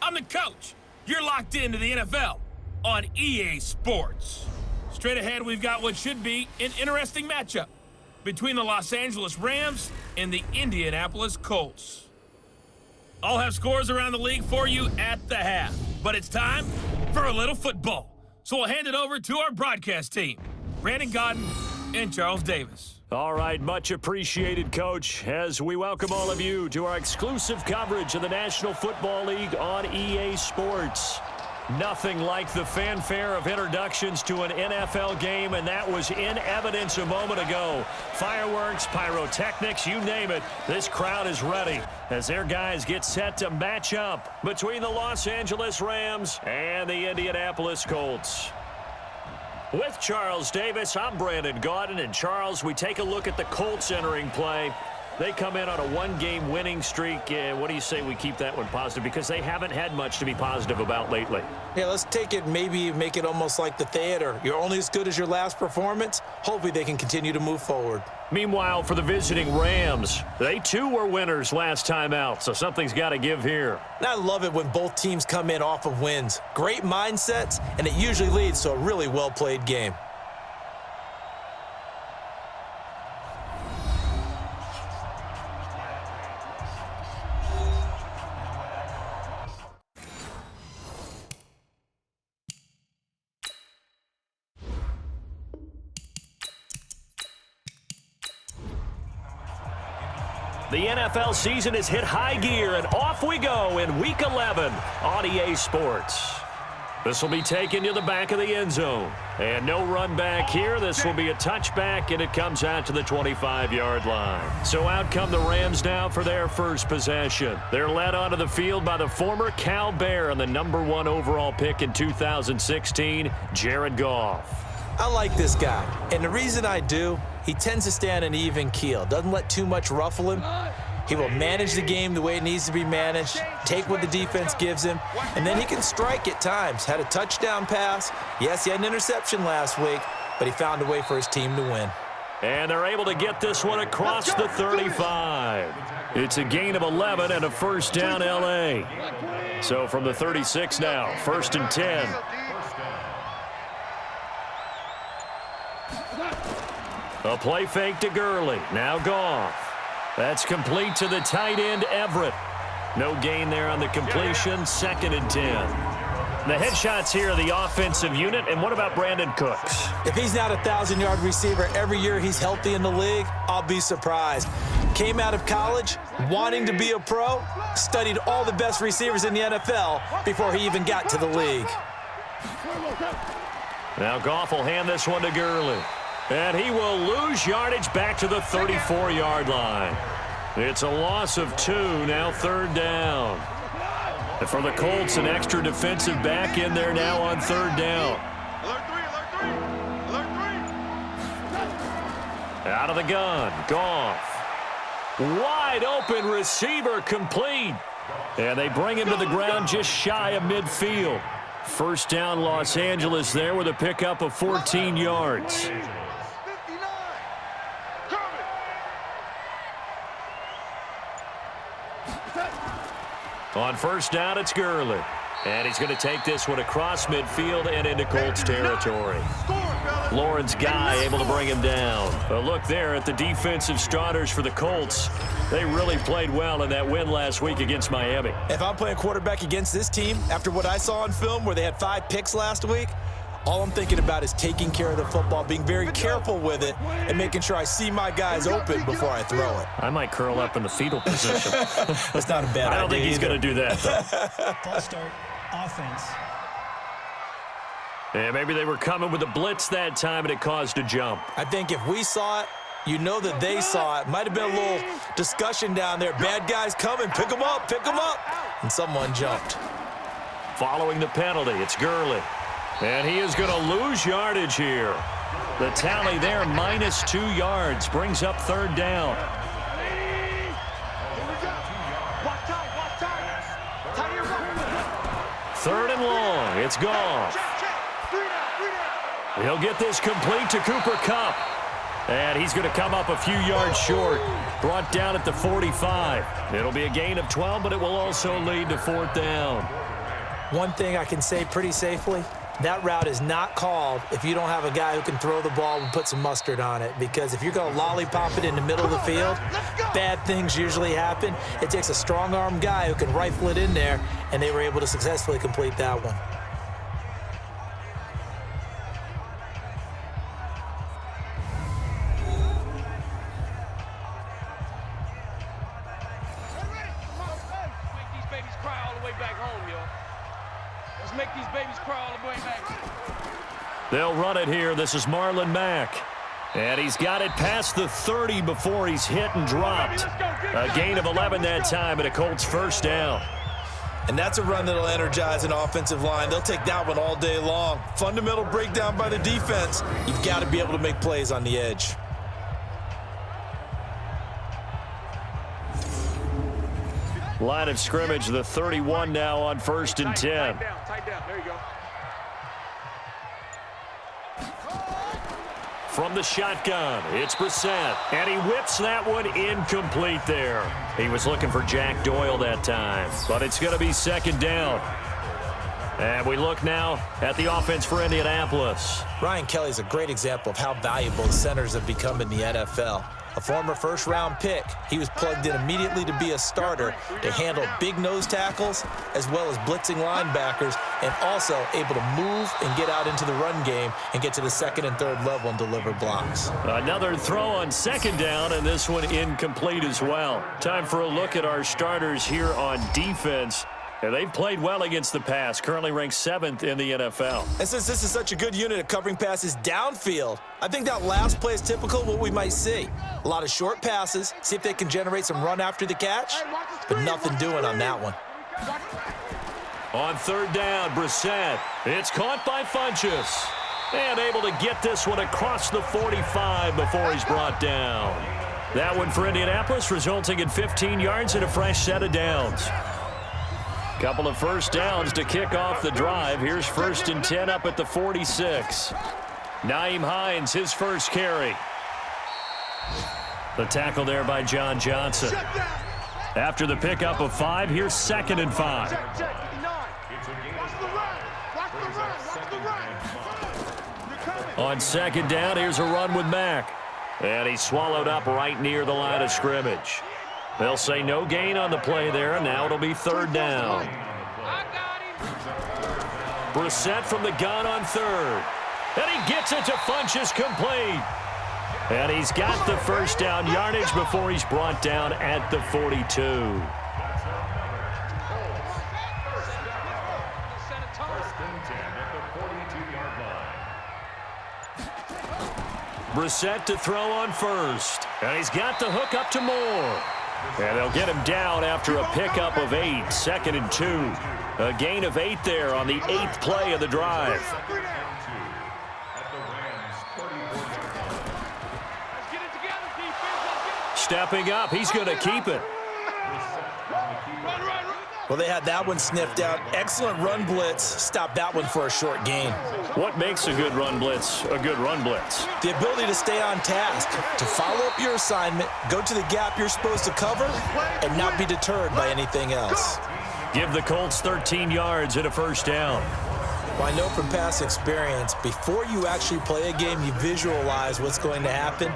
I'm the coach. You're locked into the NFL on EA Sports. Straight ahead, we've got what should be an interesting matchup between the Los Angeles Rams and the Indianapolis Colts. I'll have scores around the league for you at the half, but it's time for a little football. So we'll hand it over to our broadcast team, Brandon Godden and Charles Davis. All right, much appreciated, Coach, as we welcome all of you to our exclusive coverage of the National Football League on EA Sports. Nothing like the fanfare of introductions to an NFL game, and that was in evidence a moment ago. Fireworks, pyrotechnics, you name it, this crowd is ready as their guys get set to match up between the Los Angeles Rams and the Indianapolis Colts. With Charles Davis, I'm Brandon Godden, and Charles, we take a look at the Colts entering play. They come in on a one-game winning streak. What do you say we keep that one positive? Because they haven't had much to be positive about lately. Yeah, let's take it, maybe make it almost like the theater. You're only as good as your last performance. Hopefully they can continue to move forward. Meanwhile, for the visiting Rams, they too were winners last time out, so something's got to give here. And I love it when both teams come in off of wins. Great mindsets, and it usually leads to a really well-played game. The NFL season has hit high gear, and off we go in Week 11 on EA Sports. This will be taken to the back of the end zone. And no run back here. This will be a touchback, and it comes out to the 25-yard line. So out come the Rams now for their first possession. They're led onto the field by the former Cal Bear and the #1 overall pick in 2016, Jared Goff. I like this guy, and the reason I do, he tends to stay on an even keel, doesn't let too much ruffle him. He will manage the game the way it needs to be managed, take what the defense gives him, and then he can strike at times. Had a touchdown pass. Yes, he had an interception last week, but he found a way for his team to win. And they're able to get this one across the 35. It's a gain of 11 and a first down, L.A. So from the 36 now, 1st and 10. A play fake to Gurley. Now Goff. That's complete to the tight end, Everett. No gain there on the completion. 2nd and 10. The headshots here are the offensive unit. And what about Brandon Cooks? If he's not a 1,000-yard receiver every year he's healthy in the league, I'll be surprised. Came out of college wanting to be a pro, studied all the best receivers in the NFL before he even got to the league. Now Goff will hand this one to Gurley. And he will lose yardage back to the 34-yard line. It's a loss of 2, now 3rd down. And for the Colts, an extra defensive back in there now on 3rd down. Out of the gun, Goff. Wide open receiver complete. And they bring him to the ground just shy of midfield. First down, Los Angeles there with a pickup of 14 yards. On first down, it's Gurley. And he's going to take this one across midfield and into Colts territory. Lawrence Guy able to bring him down. A look there at the defensive starters for the Colts. They really played well in that win last week against Miami. If I'm playing quarterback against this team, after what I saw on film where they had 5 picks last week, all I'm thinking about is taking care of the football, being very careful with it, and making sure I see my guys open before I throw it. I might curl up in the fetal position. That's not a bad idea. I don't think he's going to do that, though. False start, offense. Yeah, maybe they were coming with a blitz that time, and it caused a jump. I think if we saw it, you know that they saw it. Might have been a little discussion down there. Bad guys coming. Pick them up. Pick them up. And someone jumped. Following the penalty, it's Gurley. And he is going to lose yardage here. The tally there, -2 yards, brings up 3rd down. Third and long, it's Goff. He'll get this complete to Cooper Kupp. And he's going to come up a few yards short, brought down at the 45. It'll be a gain of 12, but it will also lead to 4th down. One thing I can say pretty safely, that route is not called if you don't have a guy who can throw the ball and put some mustard on it. Because if you're going to lollipop it in the middle of the field, bad things usually happen. It takes a strong-arm guy who can rifle it in there, and they were able to successfully complete that one. They'll run it here. This is Marlon Mack. And he's got it past the 30 before he's hit and dropped. A gain of 11 that time, and a Colts first down. And that's a run that'll energize an offensive line. They'll take that one all day long. Fundamental breakdown by the defense. You've got to be able to make plays on the edge. Line of scrimmage, the 31 now on 1st and 10. Tight down. There you go. From the shotgun, it's Brissett, and he whips that one incomplete there. He was looking for Jack Doyle that time, but it's going to be 2nd down. And we look now at the offense for Indianapolis. Ryan Kelly's a great example of how valuable centers have become in the NFL. A former first-round pick, he was plugged in immediately to be a starter to handle big nose tackles as well as blitzing linebackers, and also able to move and get out into the run game and get to the 2nd and 3rd level and deliver blocks. Another throw on 2nd down, and this one incomplete as well. Time for a look at our starters here on defense. And they've played well against the pass, currently ranked 7th in the NFL. And since this is such a good unit of covering passes downfield, I think that last play is typical of what we might see. A lot of short passes, see if they can generate some run after the catch, but nothing doing on that one. On 3rd down, Brissett. It's caught by Funchess. And able to get this one across the 45 before he's brought down. That one for Indianapolis, resulting in 15 yards and a fresh set of downs. Couple of first downs to kick off the drive. Here's 1st and 10 up at the 46. Nyheim Hines, his first carry. The tackle there by John Johnson. After the pickup of 5, here's 2nd and 5. On 2nd down, here's a run with Mack. And he's swallowed up right near the line of scrimmage. They'll say no gain on the play there, and now it'll be 3rd down. Brissett from the gun on 3rd. And he gets it to Funchess, complete. And he's got the first down yardage before he's brought down at the 42. Brissett to throw on 1st. And he's got the hook up to Moore. And they'll get him down after a pickup of 8, 2nd and 2. A gain of 8 there on the 8th play of the drive. Stepping up, he's going to keep it. Well, they had that one sniffed out. Excellent run blitz. Stopped that one for a short gain. What makes a good run blitz a good run blitz? The ability to stay on task, to follow up your assignment, go to the gap you're supposed to cover, and not be deterred by anything else. Give the Colts 13 yards and a first down. Well, I know from past experience, before you actually play a game, you visualize what's going to happen.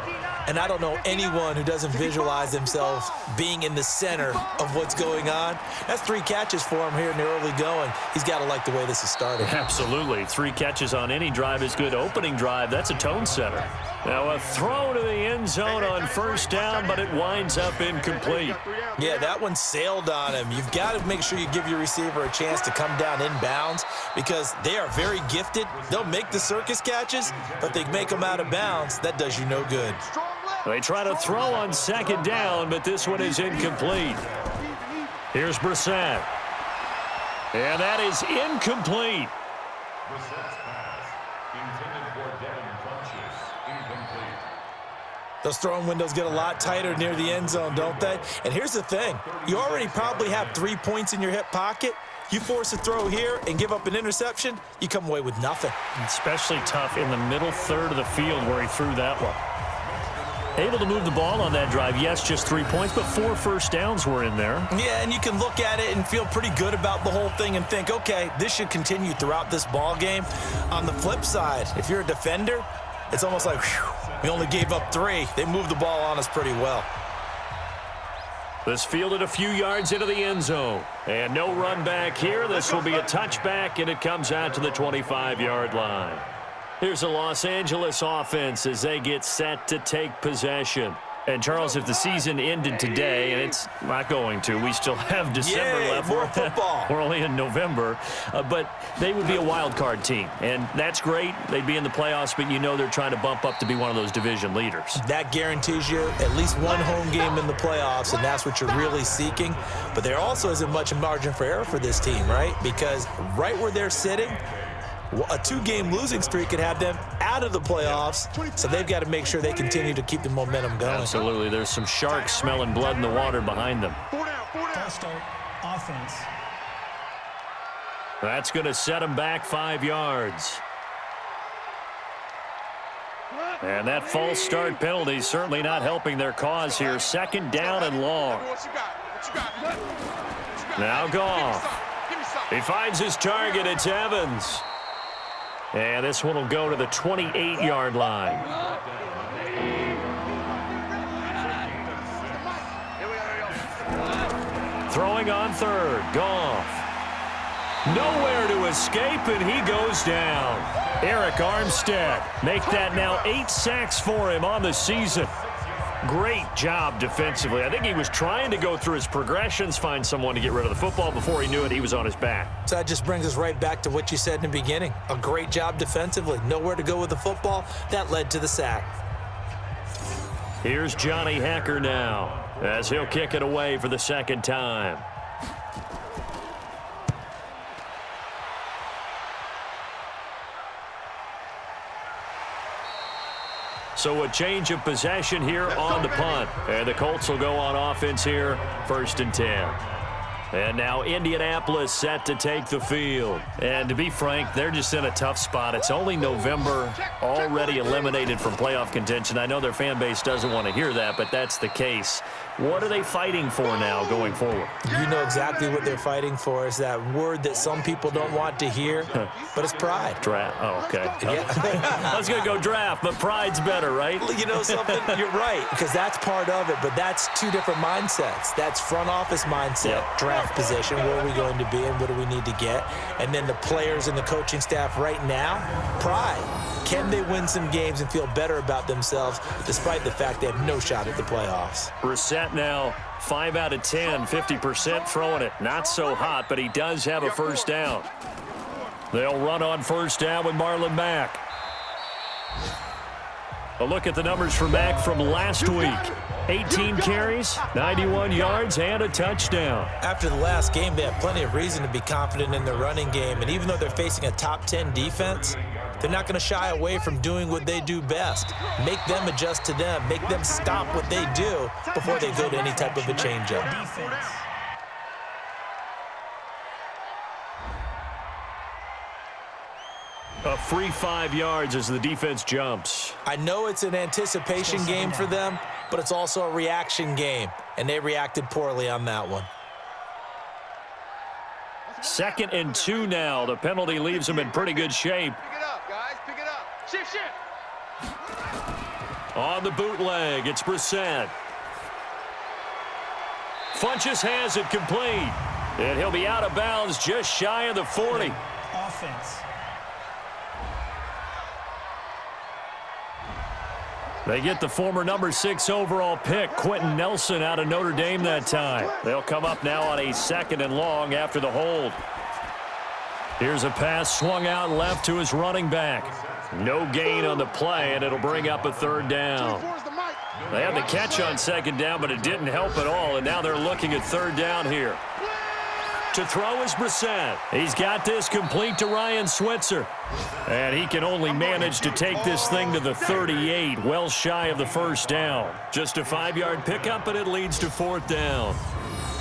And I don't know anyone who doesn't visualize themselves being in the center of what's going on. That's 3 catches for him here in the early going. He's got to like the way this is started. Absolutely. 3 catches on any drive is good. Opening drive, that's a tone setter. Now a throw to the end zone on 1st down, but it winds up incomplete. Yeah, that one sailed on him. You've got to make sure you give your receiver a chance to come down inbounds because they are very gifted. They'll make the circus catches, but they make them out of bounds. That does you no good. They try to throw on 2nd down, but this one is incomplete. Here's Brissett. And that is incomplete. Brissett's pass, intended for Devin Funchess, incomplete. Those throwing windows get a lot tighter near the end zone, don't they? And here's the thing. You already probably have 3 points in your hip pocket. You force a throw here and give up an interception, you come away with nothing. Especially tough in the middle 3rd of the field where he threw that one. Able to move the ball on that drive. Yes, just 3 points, but 4 first downs were in there. Yeah, and you can look at it and feel pretty good about the whole thing and think, okay, this should continue throughout this ball game. On the flip side, if you're a defender, it's almost like, whew, we only gave up 3. They moved the ball on us pretty well. This fielded a few yards into the end zone. And no run back here. This will be a touchback, and it comes out to the 25-yard line. Here's the Los Angeles offense as they get set to take possession. And, Charles, if the season ended today, and it's not going to, we still have December left. More football. We're only in November. But they would be a wild card team. And that's great. They'd be in the playoffs, but you know they're trying to bump up to be one of those division leaders. That guarantees you at least one home game in the playoffs, and that's what you're really seeking. But there also isn't much margin for error for this team, right? Because right where they're sitting, a 2-game losing streak could have them out of the playoffs, so they've got to make sure they continue to keep the momentum going. Absolutely. There's some sharks smelling blood in the water behind them. False start, offense. That's going to set them back 5 yards. And that false start penalty is certainly not helping their cause here. 2nd down and long. Now Goff. He finds his target. It's Evans. And this one will go to the 28-yard line. Throwing on 3rd. Goff. Nowhere to escape, and he goes down. Eric Armstead make that now 8 sacks for him on the season. Great job defensively. I think he was trying to go through his progressions, find someone to get rid of the football. Before he knew it, he was on his back. So that just brings us right back to what you said in the beginning. A great job defensively. Nowhere to go with the football. That led to the sack. Here's Johnny Hacker now as he'll kick it away for the 2nd time. So a change of possession here on the punt. And the Colts will go on offense here, 1st and 10. And now Indianapolis set to take the field. And to be frank, they're just in a tough spot. It's only November, already eliminated from playoff contention. I know their fan base doesn't want to hear that, but that's the case. What are they fighting for now going forward? You know exactly what they're fighting for. Is that word that some people don't want to hear, but it's pride. Draft. Oh, okay. Yeah. I was going to go draft, but pride's better, right? You know something? You're right, because that's part of it, but that's 2 different mindsets. That's front office mindset, draft position, where are we going to be and what do we need to get? And then the players and the coaching staff right now, pride. Can they win some games and feel better about themselves despite the fact they have no shot at the playoffs? Brissett now 5 out of 10, 50% throwing it. Not so hot, but he does have a 1st down. They'll run on 1st down with Marlon Mack. A look at the numbers for Mack from last week. 18 carries, 91 yards, and a touchdown. After the last game, they have plenty of reason to be confident in their running game. And even though they're facing a top 10 defense, they're not going to shy away from doing what they do best. Make them adjust to them. Make them stop what they do before they go to any type of a change-up. Defense. A free 5 yards as the defense jumps. I know it's an anticipation game for them, but it's also a reaction game, and they reacted poorly on that one. 2nd and 2 now. The penalty leaves them in pretty good shape. Pick it up, guys. Pick it up. Shift. On the bootleg, it's Brissett. Funchess has it complete. And he'll be out of bounds just shy of the 40. Offense. They get the former number 6 overall pick, Quentin Nelson, out of Notre Dame that time. They'll come up now on a 2nd and long after the hold. Here's a pass swung out left to his running back. No gain on the play, and it'll bring up a 3rd down. They had the catch on 2nd down, but it didn't help at all, and now they're looking at 3rd down here. To throw is Brissett. He's got this complete to Ryan Switzer. And he can only manage to take this thing to the 38, well shy of the 1st down. Just a 5-yard pickup, and it leads to 4th down.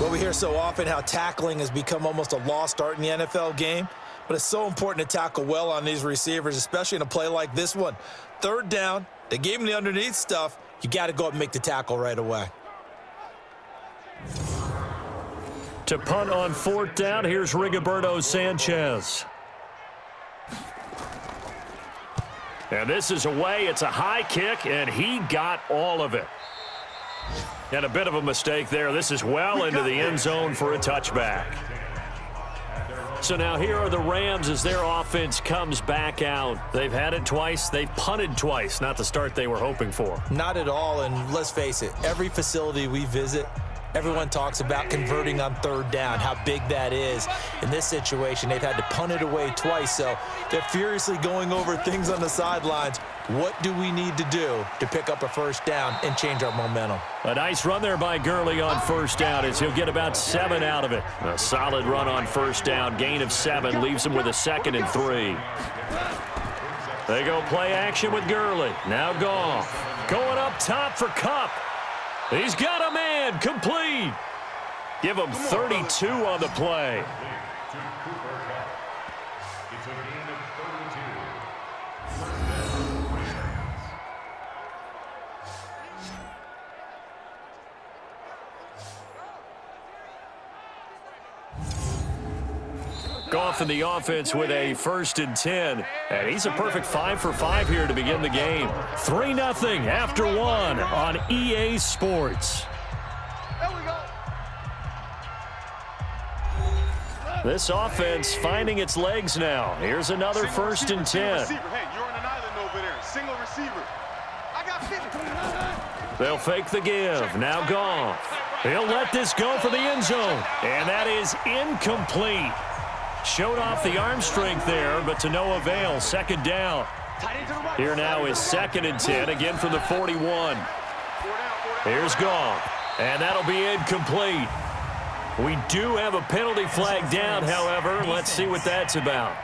Well, we hear so often how tackling has become almost a lost art in the NFL game, but it's so important to tackle well on these receivers, especially in a play like this one. 3rd down, they gave him the underneath stuff, you got to go up and make the tackle right away. To punt on 4th down, here's Rigoberto Sanchez. And this is away. It's a high kick, and he got all of it. And a bit of a mistake there. This is well into the end zone for a touchback. So now here are the Rams as their offense comes back out. They've had it twice. They've punted twice. Not the start they were hoping for. Not at all, and let's face it, every facility we visit, everyone talks about converting on 3rd down, how big that is. In this situation, they've had to punt it away twice, so they're furiously going over things on the sidelines. What do we need to do to pick up a 1st down and change our momentum? A nice run there by Gurley on 1st down as he'll get about 7 out of it. A solid run on 1st down, gain of 7, leaves him with a 2nd and 3. They go play action with Gurley. Now Goff going up top for Kupp. He's got a man, complete. Give him 32 on the play. It's a gain of 32. Goff in the offense with a 1st and 10. And he's a perfect 5 for 5 here to begin the game. 3-0 after 1 on EA Sports. There we go. This offense finding its legs now. Here's another 1st and 10. Receiver. Hey, you're on an island over there. Single receiver. I got 50. They'll fake the give. Now Goff. He'll let this go for the end zone. And that is incomplete. Showed off the arm strength there, but to no avail. 2nd down. Here now is 2nd and 10, again from the 41. Here's Goff, and that'll be incomplete. We do have a penalty flag down, however. Let's see what that's about.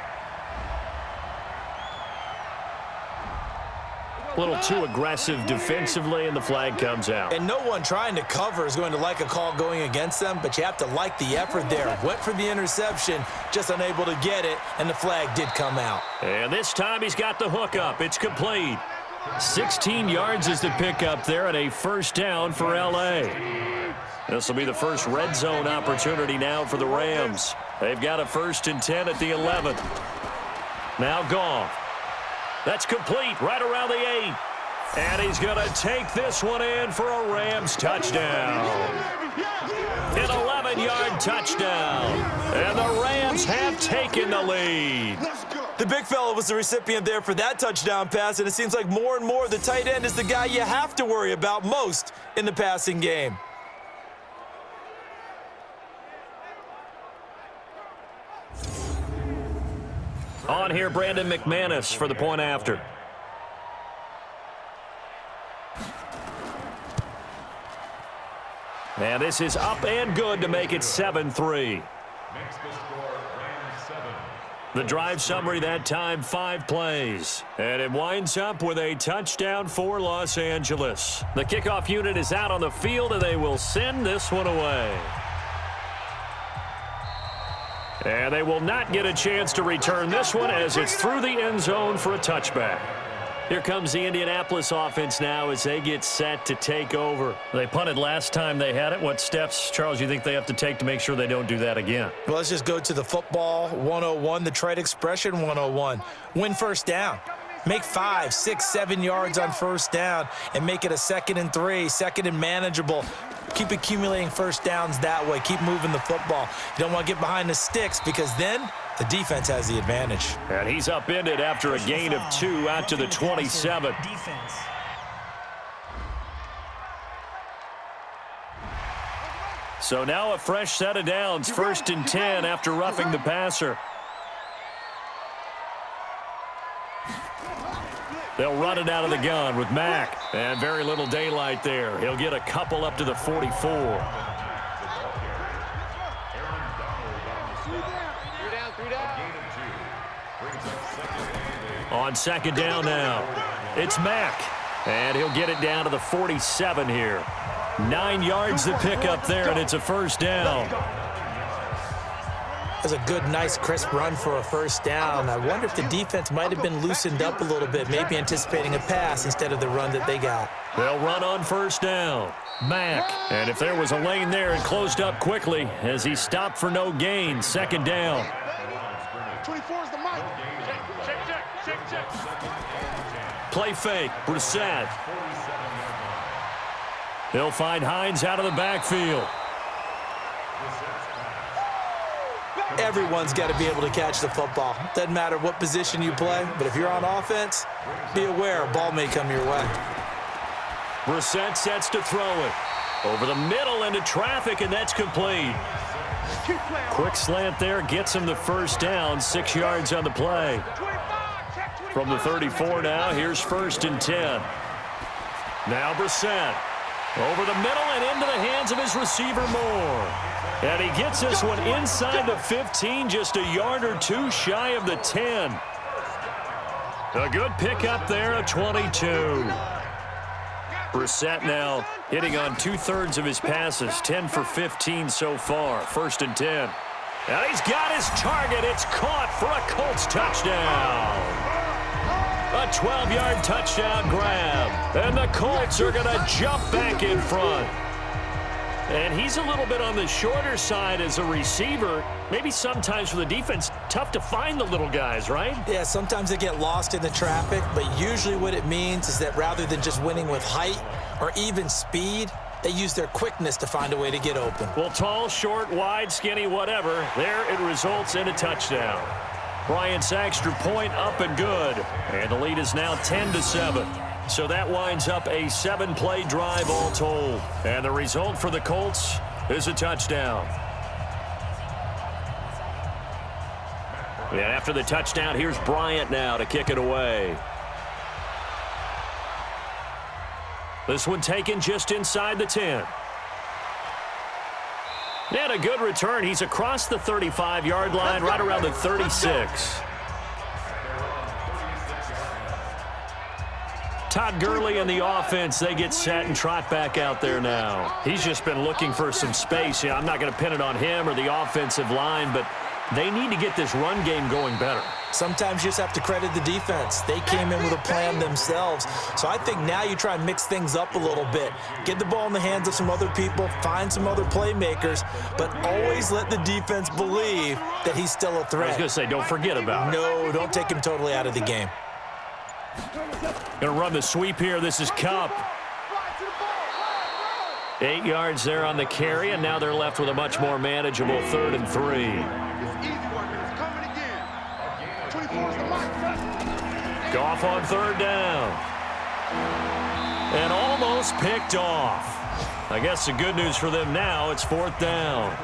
A little too aggressive defensively, and the flag comes out. And no one trying to cover is going to like a call going against them, but you have to like the effort there. Went for the interception, just unable to get it, and the flag did come out. And this time he's got the hook up. It's complete. 16 yards is the pickup there, and a 1st down for L.A. This will be the first red zone opportunity now for the Rams. They've got a 1st and 10 at the 11th. Now Goff. That's complete right around the 8. And he's going to take this one in for a Rams touchdown. An 11-yard touchdown. And the Rams have taken the lead. The big fella was the recipient there for that touchdown pass, and it seems like more and more the tight end is the guy you have to worry about most in the passing game. On here, Brandon McManus for the point after. And this is up and good to make it 7-3. Makes the score Rams 7. The drive summary that time, 5 plays. And it winds up with a touchdown for Los Angeles. The kickoff unit is out on the field, and they will send this one away. And they will not get a chance to return this one as it's through the end zone for a touchback. Here comes the Indianapolis offense now as they get set to take over. They punted last time they had it. What steps, Charles, you think they have to take to make sure they don't do that again? Well, let's just go to the football 101, the trite expression 101. Win 1st down. Make 5, 6, 7 yards on 1st down and make it a 2nd and 3, 2nd and manageable. Keep accumulating 1st downs that way. Keep moving the football. You don't want to get behind the sticks because then the defense has the advantage. And he's upended after a gain of 2 out to the 27. Defense. So now a fresh set of downs, 1st and 10 after roughing the passer. They'll run it out of the gun with Mack. And very little daylight there. He'll get a couple up to the 44. On 2nd down now, it's Mack. And he'll get it down to the 47 here. 9 yards to pick up there, and it's a 1st down. was a good, nice, crisp run for a first down. I wonder if the defense might have been loosened up a little bit, maybe anticipating a pass instead of the run that they got. They'll run on first down. Mack. And if there was a lane there, it closed up quickly as he stopped for no gain. Second down. 24 is the mic. Check. Play fake. Brissett. He'll find Hines out of the backfield. Everyone's got to be able to catch the football. Doesn't matter what position you play, but if you're on offense, be aware a ball may come your way. Brissett sets to throw it. Over the middle into traffic, and that's complete. Quick slant there gets him the first down, 6 yards on the play. From the 34 now, here's 1st and 10. Now Brissett. Over the middle and into the hands of his receiver Moore. And he gets this one inside the 15, just a yard or two shy of the 10. A good pickup there of 22. Brissett now hitting on 2/3 of his passes, 10 for 15 so far. 1st and 10. And he's got his target. It's caught for a Colts touchdown. A 12-yard touchdown grab. And the Colts are going to jump back in front. And he's a little bit on the shorter side as a receiver. Maybe sometimes for the defense, tough to find the little guys, right? Yeah, sometimes they get lost in the traffic, but usually what it means is that rather than just winning with height or even speed, they use their quickness to find a way to get open. Well, tall, short, wide, skinny, whatever, there it results in a touchdown. Bryant's extra point up and good. And the lead is now 10-7. So that winds up a 7-play drive all told. And the result for the Colts is a touchdown. And after the touchdown, here's Bryant now to kick it away. This one taken just inside the 10. And a good return. He's across the 35-yard line, right around the 36. Todd Gurley and the offense, they get set and trot back out there now. He's just been looking for some space. Yeah, I'm not going to pin it on him or the offensive line, but they need to get this run game going better. Sometimes you just have to credit the defense. They came in with a plan themselves. So I think now you try and mix things up a little bit. Get the ball in the hands of some other people, find some other playmakers, but always let the defense believe that he's still a threat. I was going to say, don't forget about it. No, don't take him totally out of the game. Going to run the sweep here. This is Kupp. 8 yards there on the carry, and now they're left with a much more manageable 3rd and 3. Goff on 3rd down. And almost picked off. I guess the good news for them now, it's 4th down.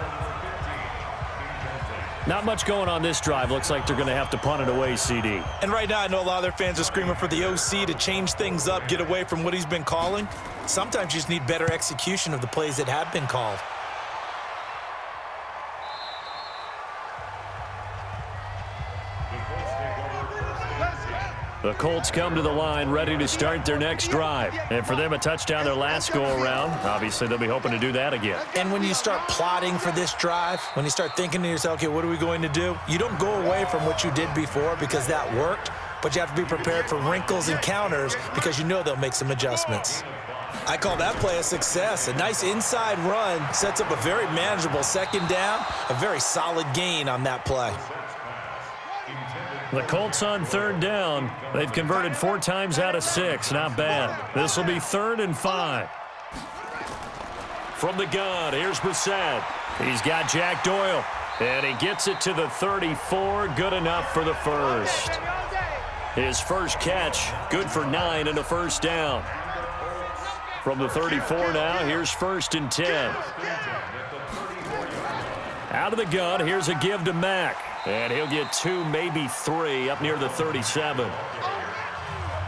Not much going on this drive. Looks like they're going to have to punt it away, CD. And right now, I know a lot of their fans are screaming for the OC to change things up, get away from what he's been calling. Sometimes you just need better execution of the plays that have been called. The Colts come to the line ready to start their next drive. And for them, a touchdown their last go-around. Obviously, they'll be hoping to do that again. And when you start plotting for this drive, when you start thinking to yourself, okay, what are we going to do? You don't go away from what you did before because that worked, but you have to be prepared for wrinkles and counters because you know they'll make some adjustments. I call that play a success. A nice inside run sets up a very manageable 2nd down, a very solid gain on that play. The Colts on 3rd down. They've converted 4 times out of 6. Not bad. This will be 3rd and 5. From the gun, here's Brissett. He's got Jack Doyle. And he gets it to the 34. Good enough for the first. His first catch, good for 9 and a 1st down. From the 34 now, here's 1st and 10. Out of the gun, here's a give to Mack. And he'll get 2, maybe 3, up near the 37.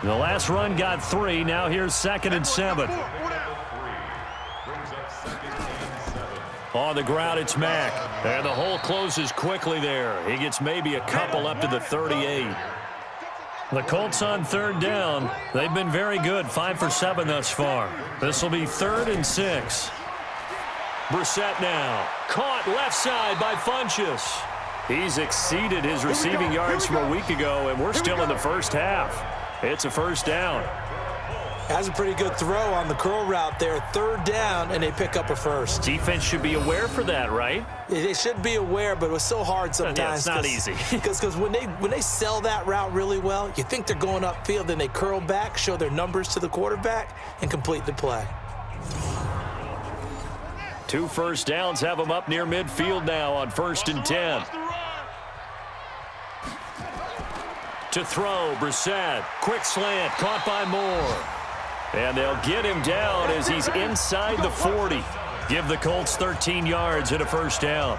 The last run got 3. Now here's 2nd and 7. On the ground, it's Mack. And the hole closes quickly there. He gets maybe a couple up to the 38. The Colts on 3rd down. They've been very good, 5 for 7 thus far. This will be 3rd and 6. Brissett now. Caught left side by Funchess. He's exceeded his receiving yards from a week ago, and we're still in the first half. It's a first down. Has a pretty good throw on the curl route there. 3rd down, and they pick up a first. Defense should be aware for that, right? They should be aware, but it was so hard sometimes. Yeah, it's not easy. Because when they sell that route really well, you think they're going upfield, then they curl back, show their numbers to the quarterback, and complete the play. 2 first downs have them up near midfield now on 1st and 10. To throw, Brissett. Quick slant, caught by Moore. And they'll get him down as he's inside the 40. Give the Colts 13 yards and a first down.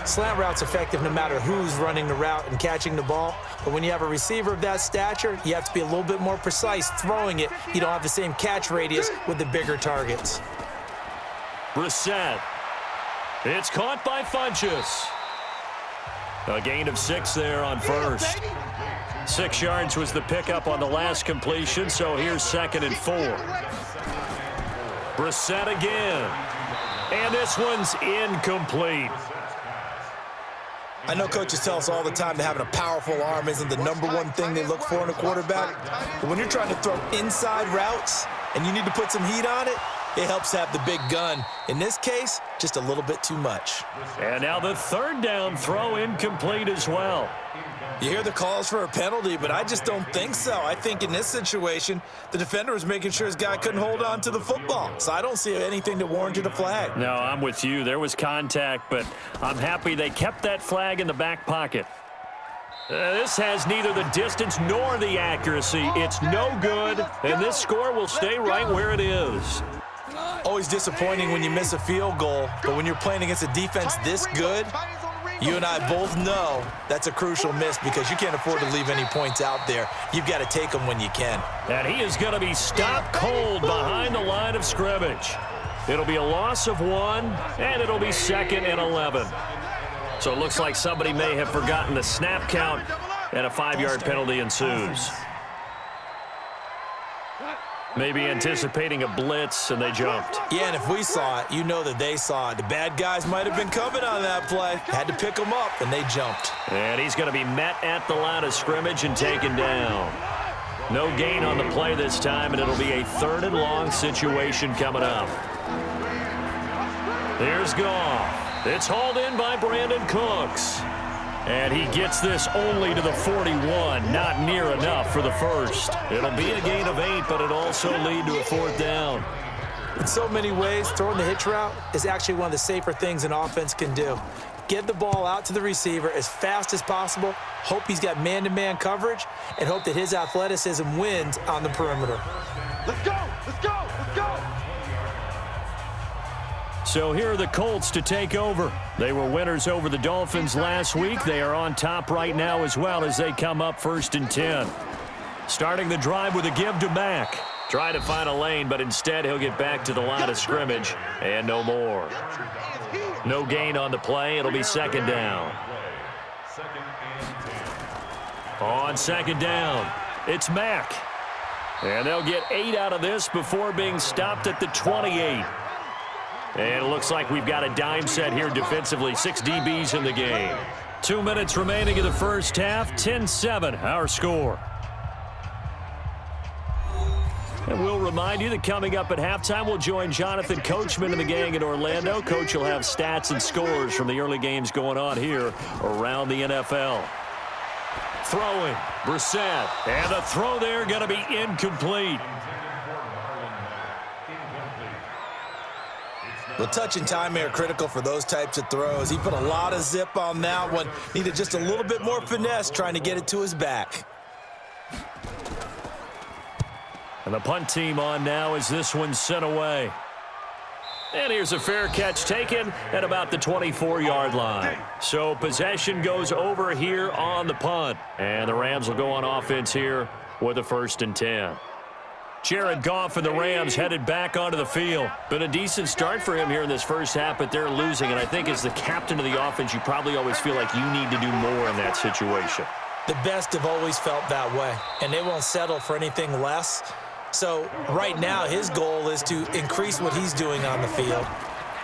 Slant route's effective no matter who's running the route and catching the ball. But when you have a receiver of that stature, you have to be a little bit more precise throwing it. You don't have the same catch radius with the bigger targets. Brissett. It's caught by Funchess. A gain of 6 there on first. 6 yards was the pickup on the last completion, so here's 2nd and 4. Brissett again. And this one's incomplete. I know coaches tell us all the time that having a powerful arm isn't the #1 thing they look for in a quarterback. But when you're trying to throw inside routes and you need to put some heat on it, it helps have the big gun. In this case, just a little bit too much. And now the 3rd down throw incomplete as well. You hear the calls for a penalty, but I just don't think so. I think in this situation, the defender was making sure his guy couldn't hold on to the football. So I don't see anything to warrant a flag. No, I'm with you. There was contact, but I'm happy they kept that flag in the back pocket. This has neither the distance nor the accuracy. It's no good, and this score will stay right where it is. Always disappointing when you miss a field goal, but when you're playing against a defense this good, you and I both know that's a crucial miss because you can't afford to leave any points out there. You've got to take them when you can. And he is going to be stopped cold behind the line of scrimmage. It'll be a loss of 1, and it'll be 2nd and 11. So it looks like somebody may have forgotten the snap count, and a 5-yard penalty ensues. Maybe anticipating a blitz, and they jumped. Yeah, and if we saw it, you know that they saw it. The bad guys might have been coming on that play. Had to pick them up, and they jumped. And he's going to be met at the line of scrimmage and taken down. No gain on the play this time, and it'll be a 3rd and long situation coming up. Here's Goff. It's hauled in by Brandon Cooks. And he gets this only to the 41, not near enough for the first. It'll be a gain of 8, but it'll also lead to a 4th down. In so many ways, throwing the hitch route is actually one of the safer things an offense can do. Get the ball out to the receiver as fast as possible, hope he's got man-to-man coverage, and hope that his athleticism wins on the perimeter. Let's go! Let's go! Let's go! So here are the Colts to take over. They were winners over the Dolphins last week. They are on top right now as well as they come up 1st and 10. Starting the drive with a give to Mack. Try to find a lane, but instead he'll get back to the line of scrimmage and no more. No gain on the play. It'll be 2nd down. On 2nd down, it's Mack. And they'll get 8 out of this before being stopped at the 28. And it looks like we've got a dime set here defensively. 6 DBs in the game. 2 minutes remaining in the first half. 10-7, our score. And we'll remind you that coming up at halftime, we'll join Jonathan Coachman and the gang in Orlando. Coach will have stats and scores from the early games going on here around the NFL. Throwing, Brissett. And the throw there going to be incomplete. Well, touch and timing are critical for those types of throws. He put a lot of zip on that one. Needed just a little bit more finesse trying to get it to his back. And the punt team on now as this one's sent away. And here's a fair catch taken at about the 24-yard line. So possession goes over here on the punt. And the Rams will go on offense here with a 1st and 10. Jared Goff and the Rams headed back onto the field. Been a decent start for him here in this first half, but they're losing. And I think as the captain of the offense, you probably always feel like you need to do more in that situation. The best have always felt that way, and they won't settle for anything less. So right now his goal is to increase what he's doing on the field,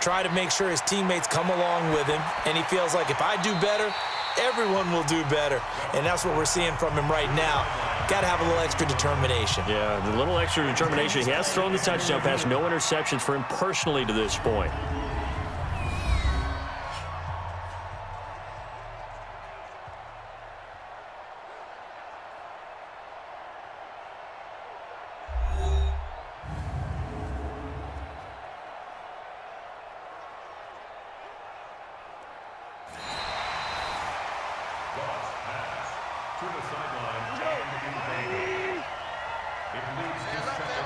try to make sure his teammates come along with him, and he feels like if I do better, everyone will do better. And that's what we're seeing from him right now. Got to have a little extra determination. Yeah, the little extra determination. He has thrown the touchdown pass. No interceptions for him personally to this point.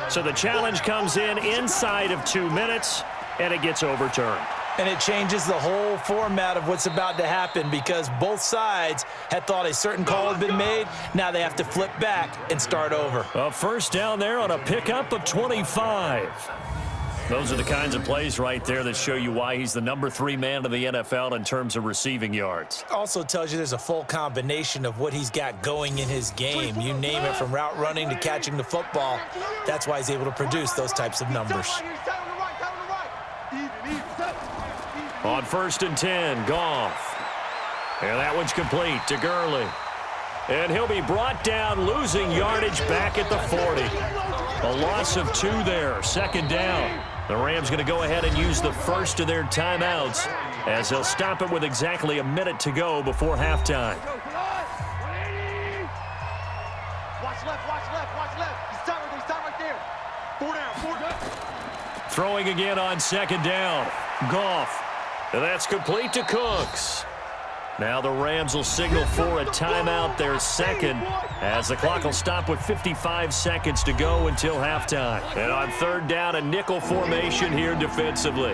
So the challenge comes in inside of 2 minutes, and it gets overturned. And it changes the whole format of what's about to happen because both sides had thought a certain call had been made. Now they have to flip back and start over. A first down there on a pickup of 25. Those are the kinds of plays right there that show you why he's the number 3 man in the NFL in terms of receiving yards. Also tells you there's a full combination of what he's got going in his game. You name it, from route running to catching the football. That's why he's able to produce those types of numbers. On 1st and 10, Goff. And that one's complete to Gurley. And he'll be brought down, losing yardage back at the 40. A loss of 2 there, 2nd down. The Rams going to go ahead and use the first of their timeouts as they'll stop it with exactly a minute to go before halftime. Watch left, watch left, watch left. He's time right there. 4 down. Throwing again on 2nd down. Goff. And that's complete to Cooks. Now the Rams will signal for a timeout, their second, as the clock will stop with 55 seconds to go until halftime. And on 3rd down, a nickel formation here defensively.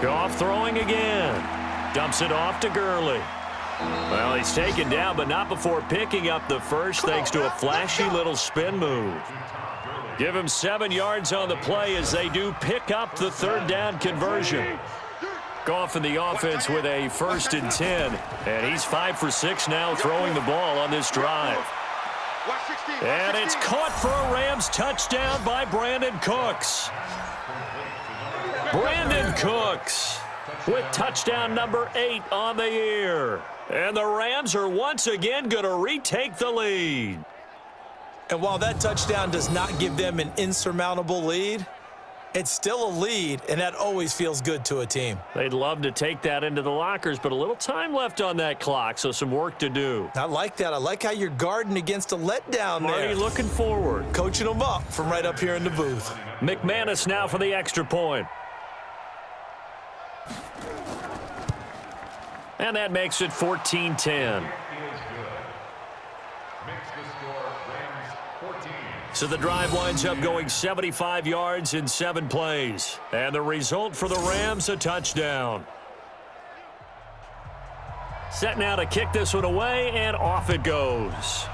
Goff throwing again. Dumps it off to Gurley. Well, he's taken down, but not before picking up the first thanks to a flashy little spin move. Give him 7 yards on the play as they do pick up the 3rd down conversion. Goff in the offense with a 1st and 10, and he's 5 for 6 now throwing the ball on this drive. And it's caught for a Rams touchdown by Brandon Cooks. Brandon Cooks with touchdown number 8 on the year. And the Rams are once again going to retake the lead. And while that touchdown does not give them an insurmountable lead, it's still a lead, and that always feels good to a team. They'd love to take that into the lockers, but a little time left on that clock, so some work to do. I like that. I like how you're guarding against a letdown there. Marty looking forward. Coaching them up from right up here in the booth. McManus now for the extra point. And that makes it 14-10. So the drive winds up going 75 yards in 7 plays. And the result for the Rams, a touchdown. Set now to kick this one away, and off it goes.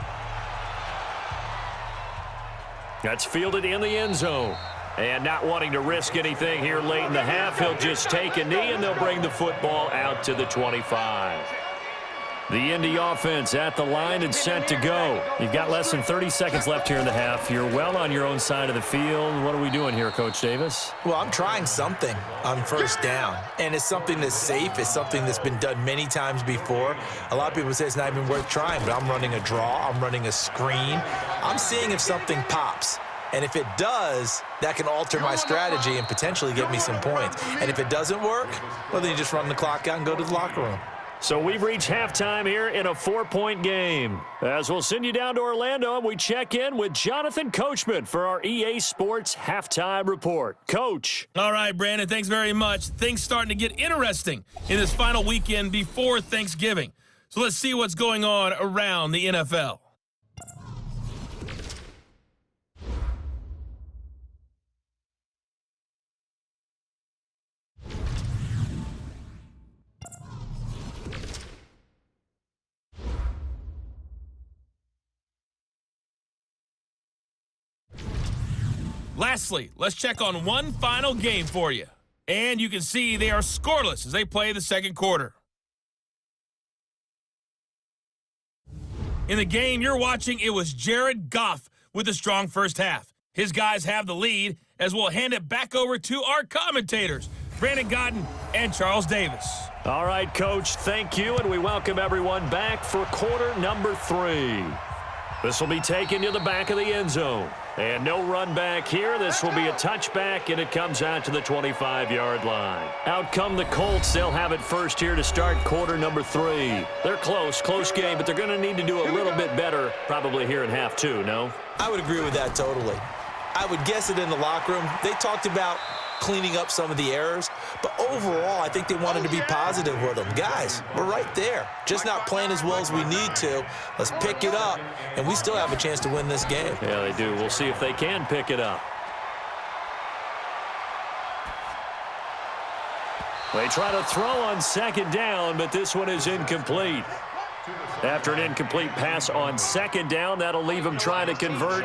That's fielded in the end zone. And not wanting to risk anything here late in the half, he'll just take a knee, and they'll bring the football out to the 25. The Indy offense at the line and set to go. You've got less than 30 seconds left here in the half. You're well on your own side of the field. What are we doing here, Coach Davis? Well, I'm trying something on 1st down, and it's something that's safe. It's something that's been done many times before. A lot of people say it's not even worth trying, but I'm running a draw. I'm running a screen. I'm seeing if something pops. And if it does, that can alter my strategy and potentially get me some points. And if it doesn't work, well, then you just run the clock out and go to the locker room. So we've reached halftime here in a 4-point game. As we'll send you down to Orlando, and we check in with Jonathan Coachman for our EA Sports Halftime Report. Coach. All right, Brandon, thanks very much. Things starting to get interesting in this final weekend before Thanksgiving. So let's see what's going on around the NFL. Lastly, let's check on one final game for you. And you can see they are scoreless as they play the second quarter. In the game you're watching, it was Jared Goff with a strong first half. His guys have the lead as we'll hand it back over to our commentators, Brandon Godden and Charles Davis. All right, Coach, thank you, and we welcome everyone back for quarter number 3. This will be taken to the back of the end zone. And no run back here. This will be a touchback, and it comes out to the 25-yard line. Out come the Colts. They'll have it first here to start quarter number 3. They're close game, but they're going to need to do a little bit better probably here in half 2, no? I would agree with that totally. I would guess it in the locker room. They talked about cleaning up some of the errors, but overall, I think they wanted to be positive with them. Guys, we're right there. Just not playing as well as we need to. Let's pick it up, and we still have a chance to win this game. Yeah, they do. We'll see if they can pick it up. They try to throw on second down, but this one is incomplete. After an incomplete pass on second down, that'll leave them trying to convert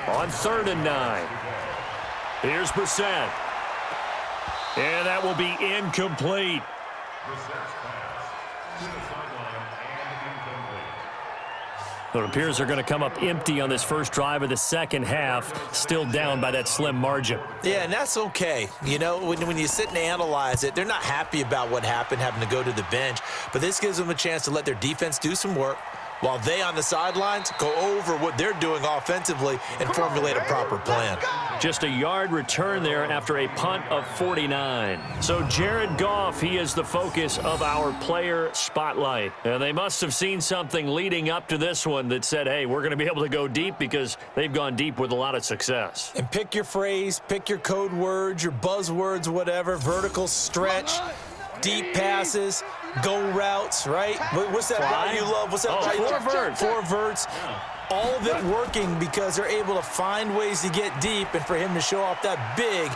on 3rd and 9. Here's Brissett. And that will be incomplete. It appears they're going to come up empty on this first drive of the second half, still down by that slim margin. Yeah, and that's okay. You know, when you sit and analyze it, they're not happy about what happened, having to go to the bench. But this gives them a chance to let their defense do some work while they on the sidelines go over what they're doing offensively and formulate a proper plan. Just a yard return there after a punt of 49. So Jared Goff, he is the focus of our player spotlight. And they must have seen something leading up to this one that said, hey, we're going to be able to go deep, because they've gone deep with a lot of success. And pick your phrase, pick your code words, your buzzwords, whatever, vertical stretch, deep passes, go routes, right? What's that route you love? What's that route? Four verts. All of it working because they're able to find ways to get deep, and for him to show off that big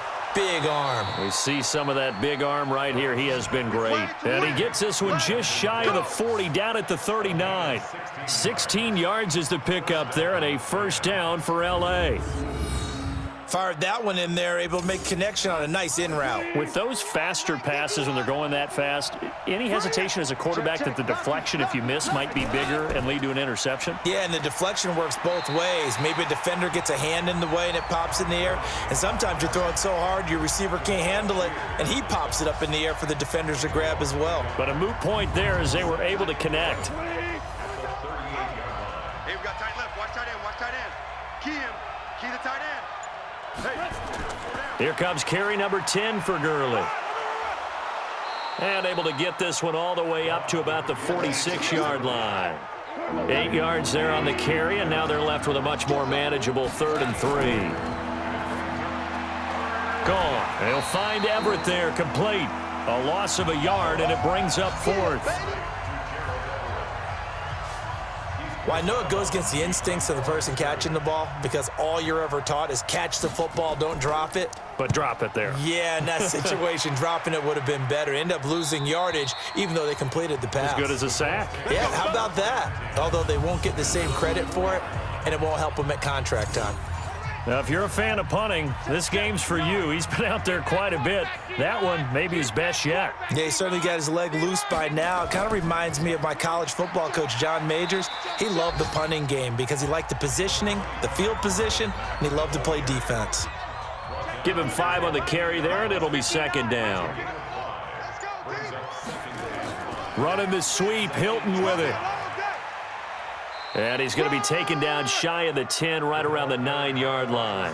arm. We see some of that big arm right here. He has been great. And he gets this one just shy of the 40, down at the 39. 16 yards is the pickup there, and a first down for L.A. Fired that one in there, able to make connection on a nice in route. With those faster passes when they're going that fast, any hesitation as a quarterback that the deflection, if you miss, might be bigger and lead to an interception? Yeah, and the deflection works both ways. Maybe a defender gets a hand in the way and it pops in the air, and sometimes you throw it so hard your receiver can't handle it, and he pops it up in the air for the defenders to grab as well. But a moot point there as they were able to connect. Hey, we got tight left. Watch tight end. Watch tight end. Key the tight end. Here comes carry number 10 for Gurley. And able to get this one all the way up to about the 46-yard line. 8 yards there on the carry, and now they're left with a much more manageable 3rd and 3. Gone. They'll find Everett there, complete. A loss of a yard, and it brings up 4th. Well, I know it goes against the instincts of the person catching the ball, because all you're ever taught is catch the football, don't drop it. But drop it there. Yeah, in that situation, dropping it would have been better. End up losing yardage, even though they completed the pass. As good as a sack. Yeah, how about that? Although they won't get the same credit for it, and it won't help them at contract time. Now, if you're a fan of punting, this game's for you. He's been out there quite a bit. That one, maybe his best yet. Yeah, he certainly got his leg loose by now. It kind of reminds me of my college football coach, John Majors. He loved the punting game because he liked the positioning, the field position, and he loved to play defense. Give him 5 on the carry there, and it'll be 2nd down. Running the sweep, Hilton with it. And he's going to be taken down shy of the 10, right around the 9-yard line.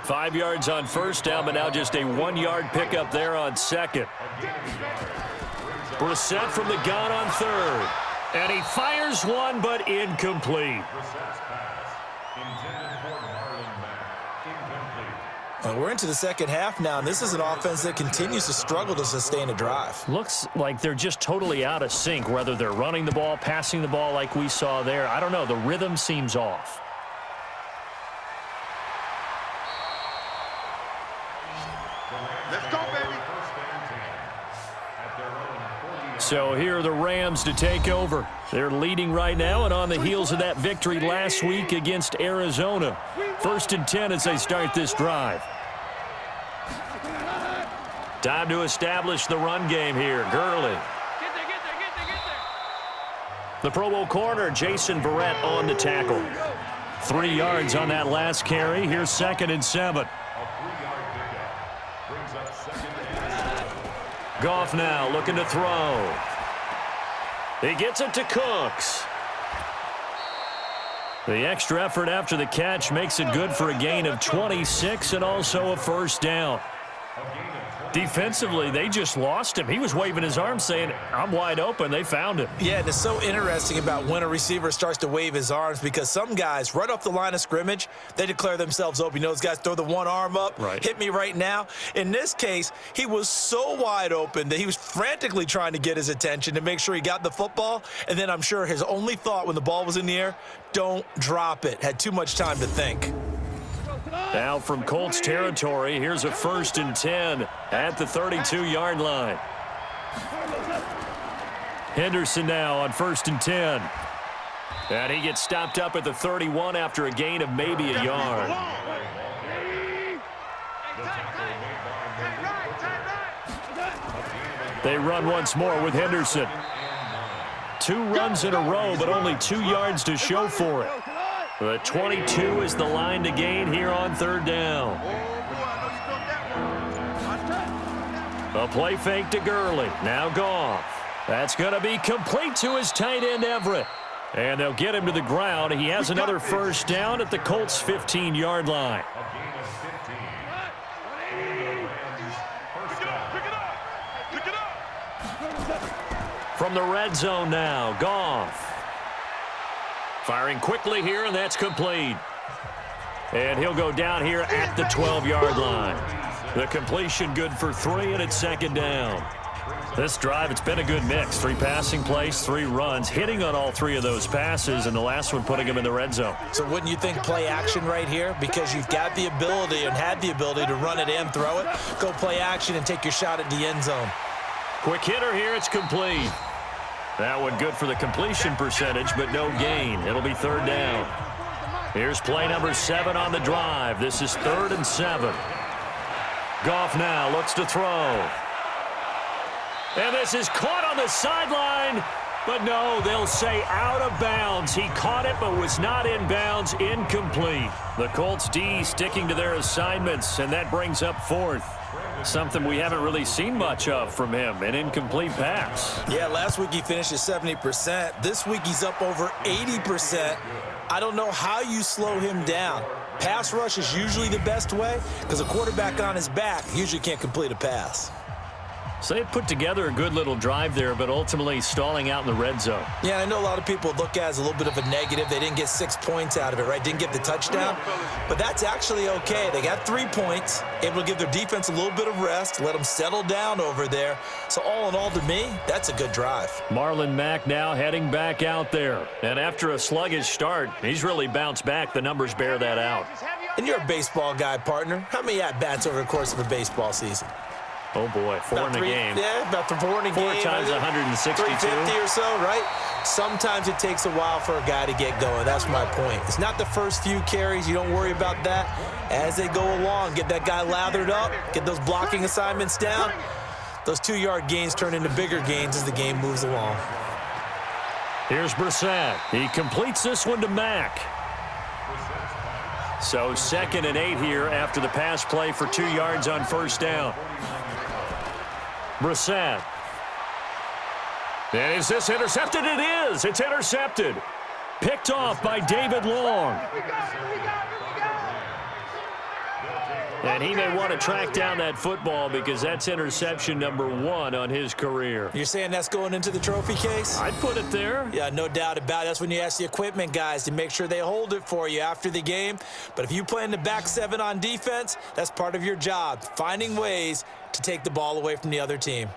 5 yards on first down, but now just a 1-yard pickup there on 2nd. Brissett from the gun on 3rd. And he fires one, but incomplete. We're into the second half now, and this is an offense that continues to struggle to sustain a drive. Looks like they're just totally out of sync, whether they're running the ball, passing the ball like we saw there. I don't know. The rhythm seems off. Let's go, baby. So here are the Rams to take over. They're leading right now, and on the heels of that victory last week against Arizona. 1st and 10 as they start this drive. Time to establish the run game here. Gurley. The Pro Bowl corner, Jason Verrett, on the tackle. 3 yards on that last carry. Here's 2nd and 7. A 3-yard pickup brings up 2nd and 7. Goff now looking to throw. He gets it to Cooks. The extra effort after the catch makes it good for a gain of 26 and also a first down. Defensively, they just lost him. He was waving his arms saying, I'm wide open. They found him. Yeah, and it's so interesting about when a receiver starts to wave his arms because some guys, right off the line of scrimmage, they declare themselves open. You know, those guys throw the one arm up, right. Hit me right now. In this case, he was so wide open that he was frantically trying to get his attention to make sure he got the football. And then I'm sure his only thought when the ball was in the air, don't drop it. Had too much time to think. Now from Colts territory, here's a 1st and 10 at the 32-yard line. Henderson now on 1st and 10. And he gets stopped up at the 31 after a gain of maybe a yard. They run once more with Henderson. 2 runs in a row, but only 2 yards to show for it. The 22 is the line to gain here on 3rd down. A play fake to Gurley. Now Goff. That's going to be complete to his tight end Everett. And they'll get him to the ground. He has another first down at the Colts' 15-yard line. From the red zone now, Goff. Firing quickly here, and that's complete. And he'll go down here at the 12-yard line. The completion good for 3, and it's 2nd down. This drive, it's been a good mix. 3 passing plays, 3 runs, hitting on all 3 of those passes, and the last one putting him in the red zone. So wouldn't you think play action right here? Because you've got the ability and had the ability to run it in, throw it, go play action, and take your shot at the end zone. Quick hitter here, it's complete. That one good for the completion percentage, but no gain. It'll be 3rd down. Here's play number 7 on the drive. This is 3rd and 7. Goff now looks to throw. And this is caught on the sideline, but no, they'll say out of bounds. He caught it, but was not in bounds. Incomplete. The Colts D sticking to their assignments, and that brings up 4th. Something we haven't really seen much of from him, an incomplete pass. Yeah, last week he finished at 70%. This week he's up over 80%. I don't know how you slow him down. Pass rush is usually the best way because a quarterback on his back usually can't complete a pass. So they put together a good little drive there, but ultimately stalling out in the red zone. Yeah, I know a lot of people look at it as a little bit of a negative. They didn't get 6 points out of it, right? Didn't get the touchdown. But that's actually okay. They got 3 points, able to give their defense a little bit of rest, let them settle down over there. So all in all, to me, that's a good drive. Marlon Mack now heading back out there. And after a sluggish start, he's really bounced back. The numbers bear that out. And you're a baseball guy, partner. How many at-bats over the course of a baseball season? Oh, boy, 4 in a game. Yeah, about 4 in a game. 4 times 162. 350 or so, right? Sometimes it takes a while for a guy to get going. That's my point. It's not the first few carries. You don't worry about that. As they go along, get that guy lathered up, get those blocking assignments down. Those 2-yard gains turn into bigger gains as the game moves along. Here's Brissett. He completes this one to Mack. So 2nd and 8 here after the pass play for 2 yards on first down. Brissett. And is this intercepted? It is. It's intercepted. Picked off by David Long. And he may want to track down that football because that's interception number 1 on his career. You're saying that's going into the trophy case? I'd put it there. Yeah, no doubt about it. That's when you ask the equipment guys to make sure they hold it for you after the game. But if you play in the back 7 on defense, that's part of your job, finding ways to take the ball away from the other team.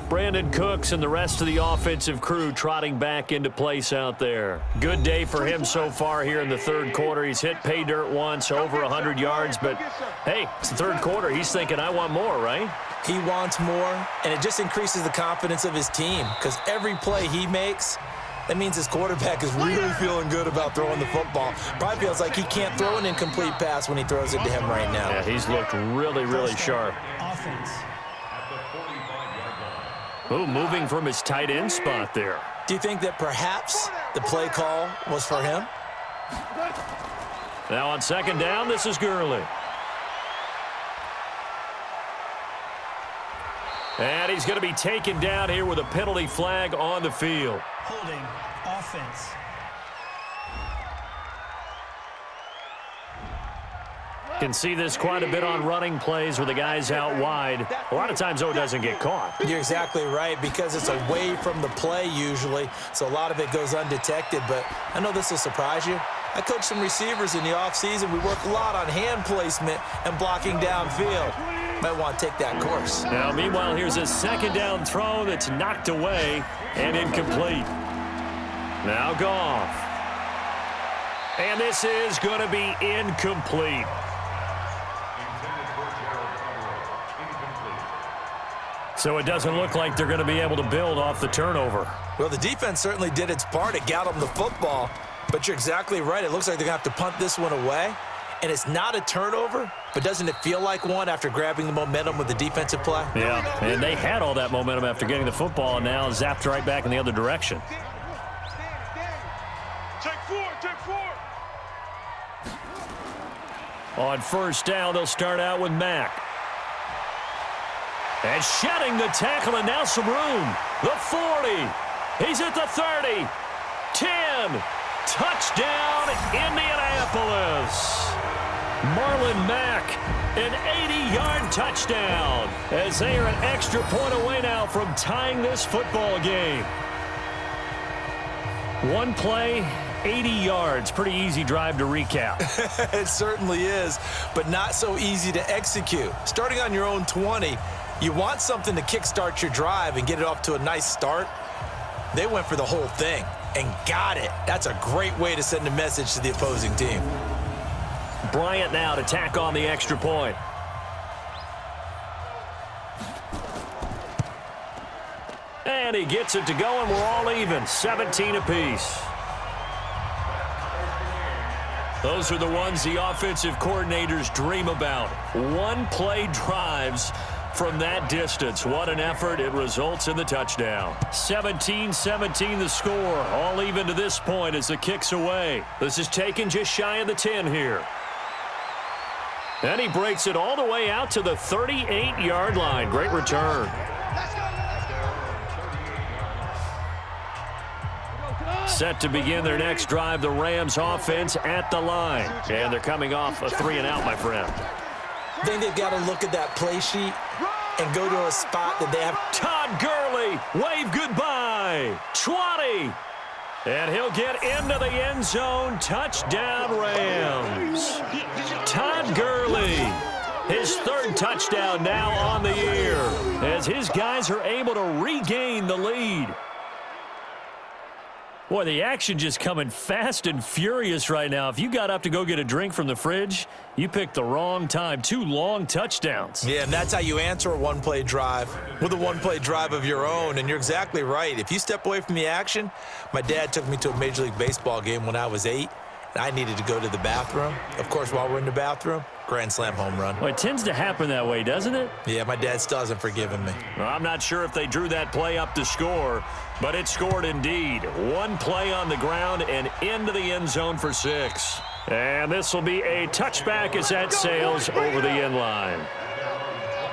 Brandon Cooks and the rest of the offensive crew trotting back into place out there. Good day for him so far here in the 3rd quarter. He's hit pay dirt once, over 100 yards, but hey, it's the 3rd quarter. He's thinking, I want more, right? He wants more, and it just increases the confidence of his team because every play he makes, that means his quarterback is really feeling good about throwing the football. Probably feels like he can't throw an incomplete pass when he throws it to him right now. Yeah, he's looked really, really sharp. Offense. Oh, moving from his tight end spot there. Do you think that perhaps the play call was for him? Now on second down, this is Gurley. And he's going to be taken down here with a penalty flag on the field. Holding. Offense. Can see this quite a bit on running plays where the guy's out wide. A lot of times, though, it doesn't get caught. You're exactly right, because it's away from the play usually, so a lot of it goes undetected. But I know this will surprise you. I coach some receivers in the offseason. We work a lot on hand placement and blocking downfield. Might want to take that course. Now, meanwhile, here's a second down throw that's knocked away and incomplete. Now Goff. And this is going to be incomplete. So it doesn't look like they're going to be able to build off the turnover. Well, the defense certainly did its part. It got them the football. But you're exactly right. It looks like they're going to have to punt this one away. And it's not a turnover, but doesn't it feel like one after grabbing the momentum with the defensive play? Yeah, and they had all that momentum after getting the football, and now zapped right back in the other direction. Take four. On first down, they'll start out with Mack. And shedding the tackle, and now some room. The 40. He's at the 30. 10. Touchdown, Indianapolis. Marlon Mack, an 80-yard touchdown, as they are an extra point away now from tying this football game. One play, 80 yards. Pretty easy drive to recap. It certainly is, but not so easy to execute. Starting on your own 20, you want something to kickstart your drive and get it off to a nice start. They went for the whole thing and got it. That's a great way to send a message to the opposing team. Bryant now to tack on the extra point. And he gets it to go, and we're all even, 17 apiece. Those are the ones the offensive coordinators dream about. One-play drives from that distance. What an effort. It results in the touchdown. 17-17 the score. All even to this point as the kick's away. This is taken just shy of the 10 here. And he breaks it all the way out to the 38-yard line. Great return. Set to begin their next drive, the Rams offense at the line. And they're coming off a 3-and-out, my friend. I think they've got to look at that play sheet and go to a spot that they have. Todd Gurley, wave goodbye. 20. And he'll get into the end zone. Touchdown, Rams. Todd Gurley, his third touchdown now on the year, as his guys are able to regain the lead. Boy, the action just coming fast and furious right now. If you got up to go get a drink from the fridge, you picked the wrong time. 2 long touchdowns. Yeah, and that's how you answer a one-play drive, with a one-play drive of your own. And you're exactly right. If you step away from the action, my dad took me to a Major League Baseball game when I was 8, and I needed to go to the bathroom. Of course, while we're in the bathroom, grand slam home run. Well, it tends to happen that way, doesn't it? Yeah, my dad still hasn't forgiven me. Well, I'm not sure if they drew that play up to score, but it scored indeed. One play on the ground and into the end zone for 6. And this will be a touchback as that sails over the end line.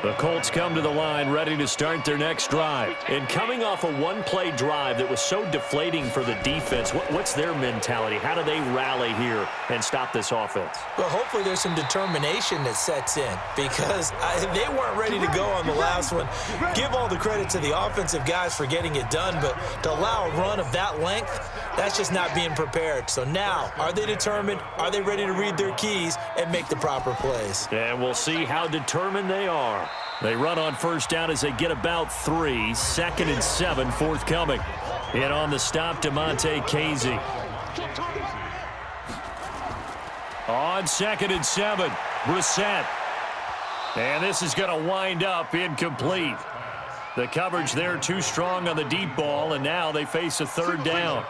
The Colts come to the line ready to start their next drive. And coming off a one-play drive that was so deflating for the defense, what's their mentality? How do they rally here and stop this offense? Well, hopefully there's some determination that sets in, because they weren't ready to go on the last one. Give all the credit to the offensive guys for getting it done, but to allow a run of that length, that's just not being prepared. So now, are they determined? Are they ready to read their keys and make the proper plays? And we'll see how determined they are. They run on first down as they get about 3. 2nd and 7 forthcoming. In on the stop, DeMonte Casey. On 2nd and 7, Brissett. And this is going to wind up incomplete. The coverage there too strong on the deep ball, and now they face a 3rd down.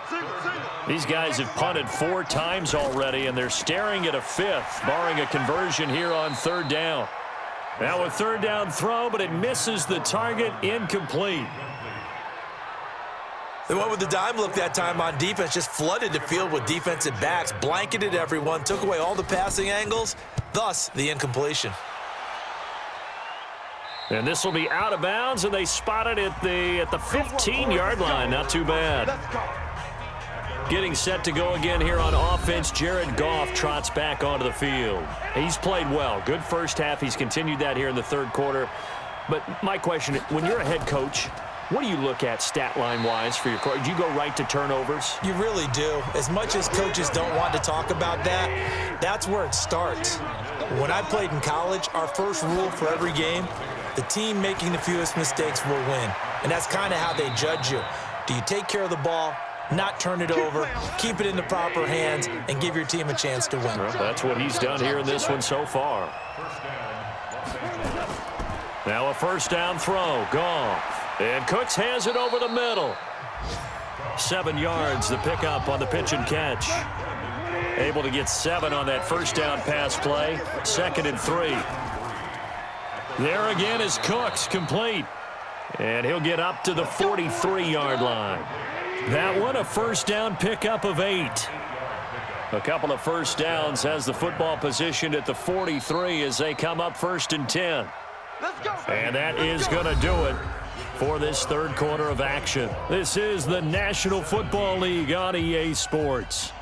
These guys have punted 4 times already, and they're staring at a 5th, barring a conversion here on 3rd down. Now a 3rd down throw, but it misses the target, incomplete. They went with the dime look that time on defense, just flooded the field with defensive backs, blanketed everyone, took away all the passing angles, thus the incompletion. And this will be out of bounds, and they spot it at the 15-yard line. Not too bad. Getting set to go again here on offense, Jared Goff trots back onto the field. He's played well. Good first half. He's continued that here in the third quarter. But my question, when you're a head coach, what do you look at stat line-wise for your coach? Do you go right to turnovers? You really do. As much as coaches don't want to talk about that, that's where it starts. When I played in college, our first rule for every game, the team making the fewest mistakes will win. And that's kind of how they judge you. Do you take care of the ball, not turn it over, keep it in the proper hands, and give your team a chance to win? Well, that's what he's done here in this one so far. Now a first down throw. Goff. And Cooks has it over the middle. 7 yards, the pickup on the pitch and catch. Able to get 7 on that first down pass play. 2nd and 3. There again is Cooks, complete. And he'll get up to the 43-yard line. That one a first down pickup of 8. A couple of first downs has the football positioned at the 43 as they come up 1st and 10. And that is going to do it for this third quarter of action. This is the National Football League on EA Sports.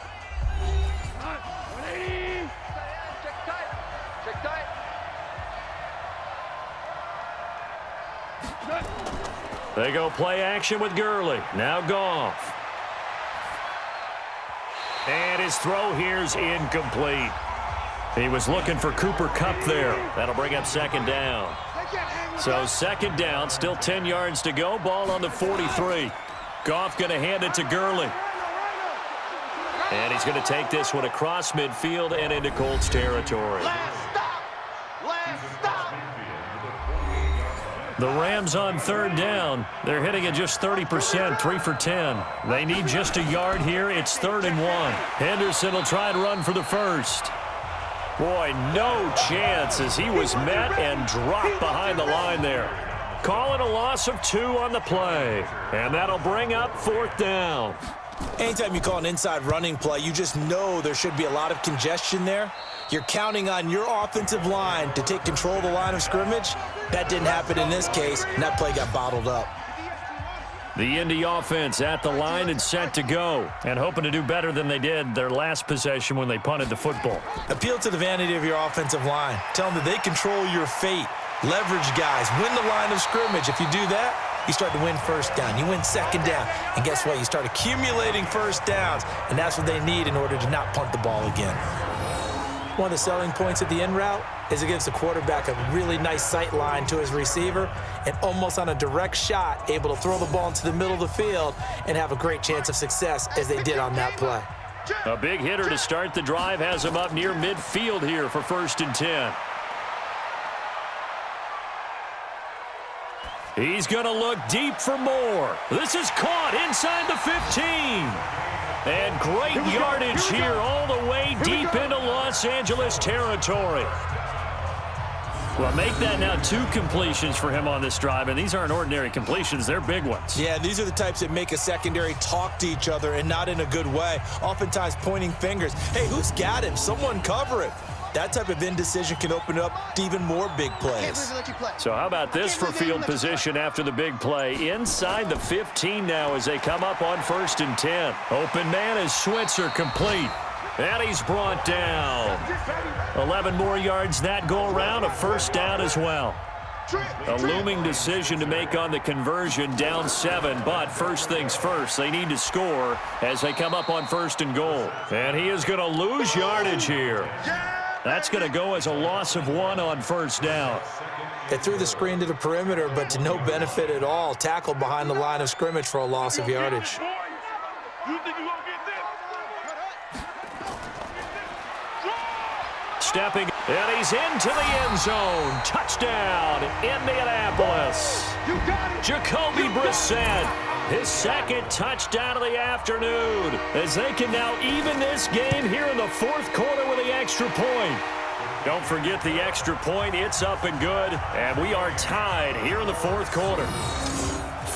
They go play action with Gurley. Now Goff. And his throw here's incomplete. He was looking for Cooper Kupp there. That'll bring up 2nd down. So 2nd down, still 10 yards to go. Ball on the 43. Goff going to hand it to Gurley. And he's going to take this one across midfield and into Colts territory. The Rams on 3rd down. They're hitting at just 30%, 3 for 10. They need just a yard here. It's 3rd and 1. Henderson will try to run for the first. Boy, no chance as he was met and dropped behind the line there. Calling a loss of 2 on the play. And that'll bring up 4th down. Anytime you call an inside running play, you just know there should be a lot of congestion there. You're counting on your offensive line to take control of the line of scrimmage. That didn't happen in this case, and that play got bottled up. The Indy offense at the line and set to go, and hoping to do better than they did their last possession when they punted the football. Appeal to the vanity of your offensive line. Tell them that they control your fate. Leverage guys. Win the line of scrimmage. If you do that, you start to win first down. You win 2nd down. And guess what? You start accumulating first downs, and that's what they need in order to not punt the ball again. One of the selling points of the in route is it gives the quarterback a really nice sight line to his receiver and almost on a direct shot able to throw the ball into the middle of the field and have a great chance of success as they did on that play. A big hitter to start the drive has him up near midfield here for 1st and 10. He's going to look deep for more. This is caught inside the 15. And great yardage here all the way deep into Los Angeles territory. Well, make that now 2 completions for him on this drive, and these aren't ordinary completions. They're big ones. Yeah, these are the types that make a secondary talk to each other and not in a good way, oftentimes pointing fingers. Hey, who's got him? Someone cover it. That type of indecision can open up to even more big plays. So how about this for field position after the big play? Inside the 15 now as they come up on 1st and 10. Open man is Switzer, complete. And he's brought down. 11 more yards that go around, a first down as well. A looming decision to make on the conversion, down 7, but first things first, they need to score as they come up on 1st and goal. And he is going to lose yardage here. That's going to go as a loss of 1 on 1st down. They threw the screen to the perimeter, but to no benefit at all. Tackled behind the line of scrimmage for a loss of yardage. Stepping, and he's into the end zone. Touchdown, Indianapolis. Jacoby Brissett, his 2nd touchdown of the afternoon, as they can now even this game here in the 4th quarter with the extra point. Don't forget the extra point. It's up and good, and we are tied here in the 4th quarter.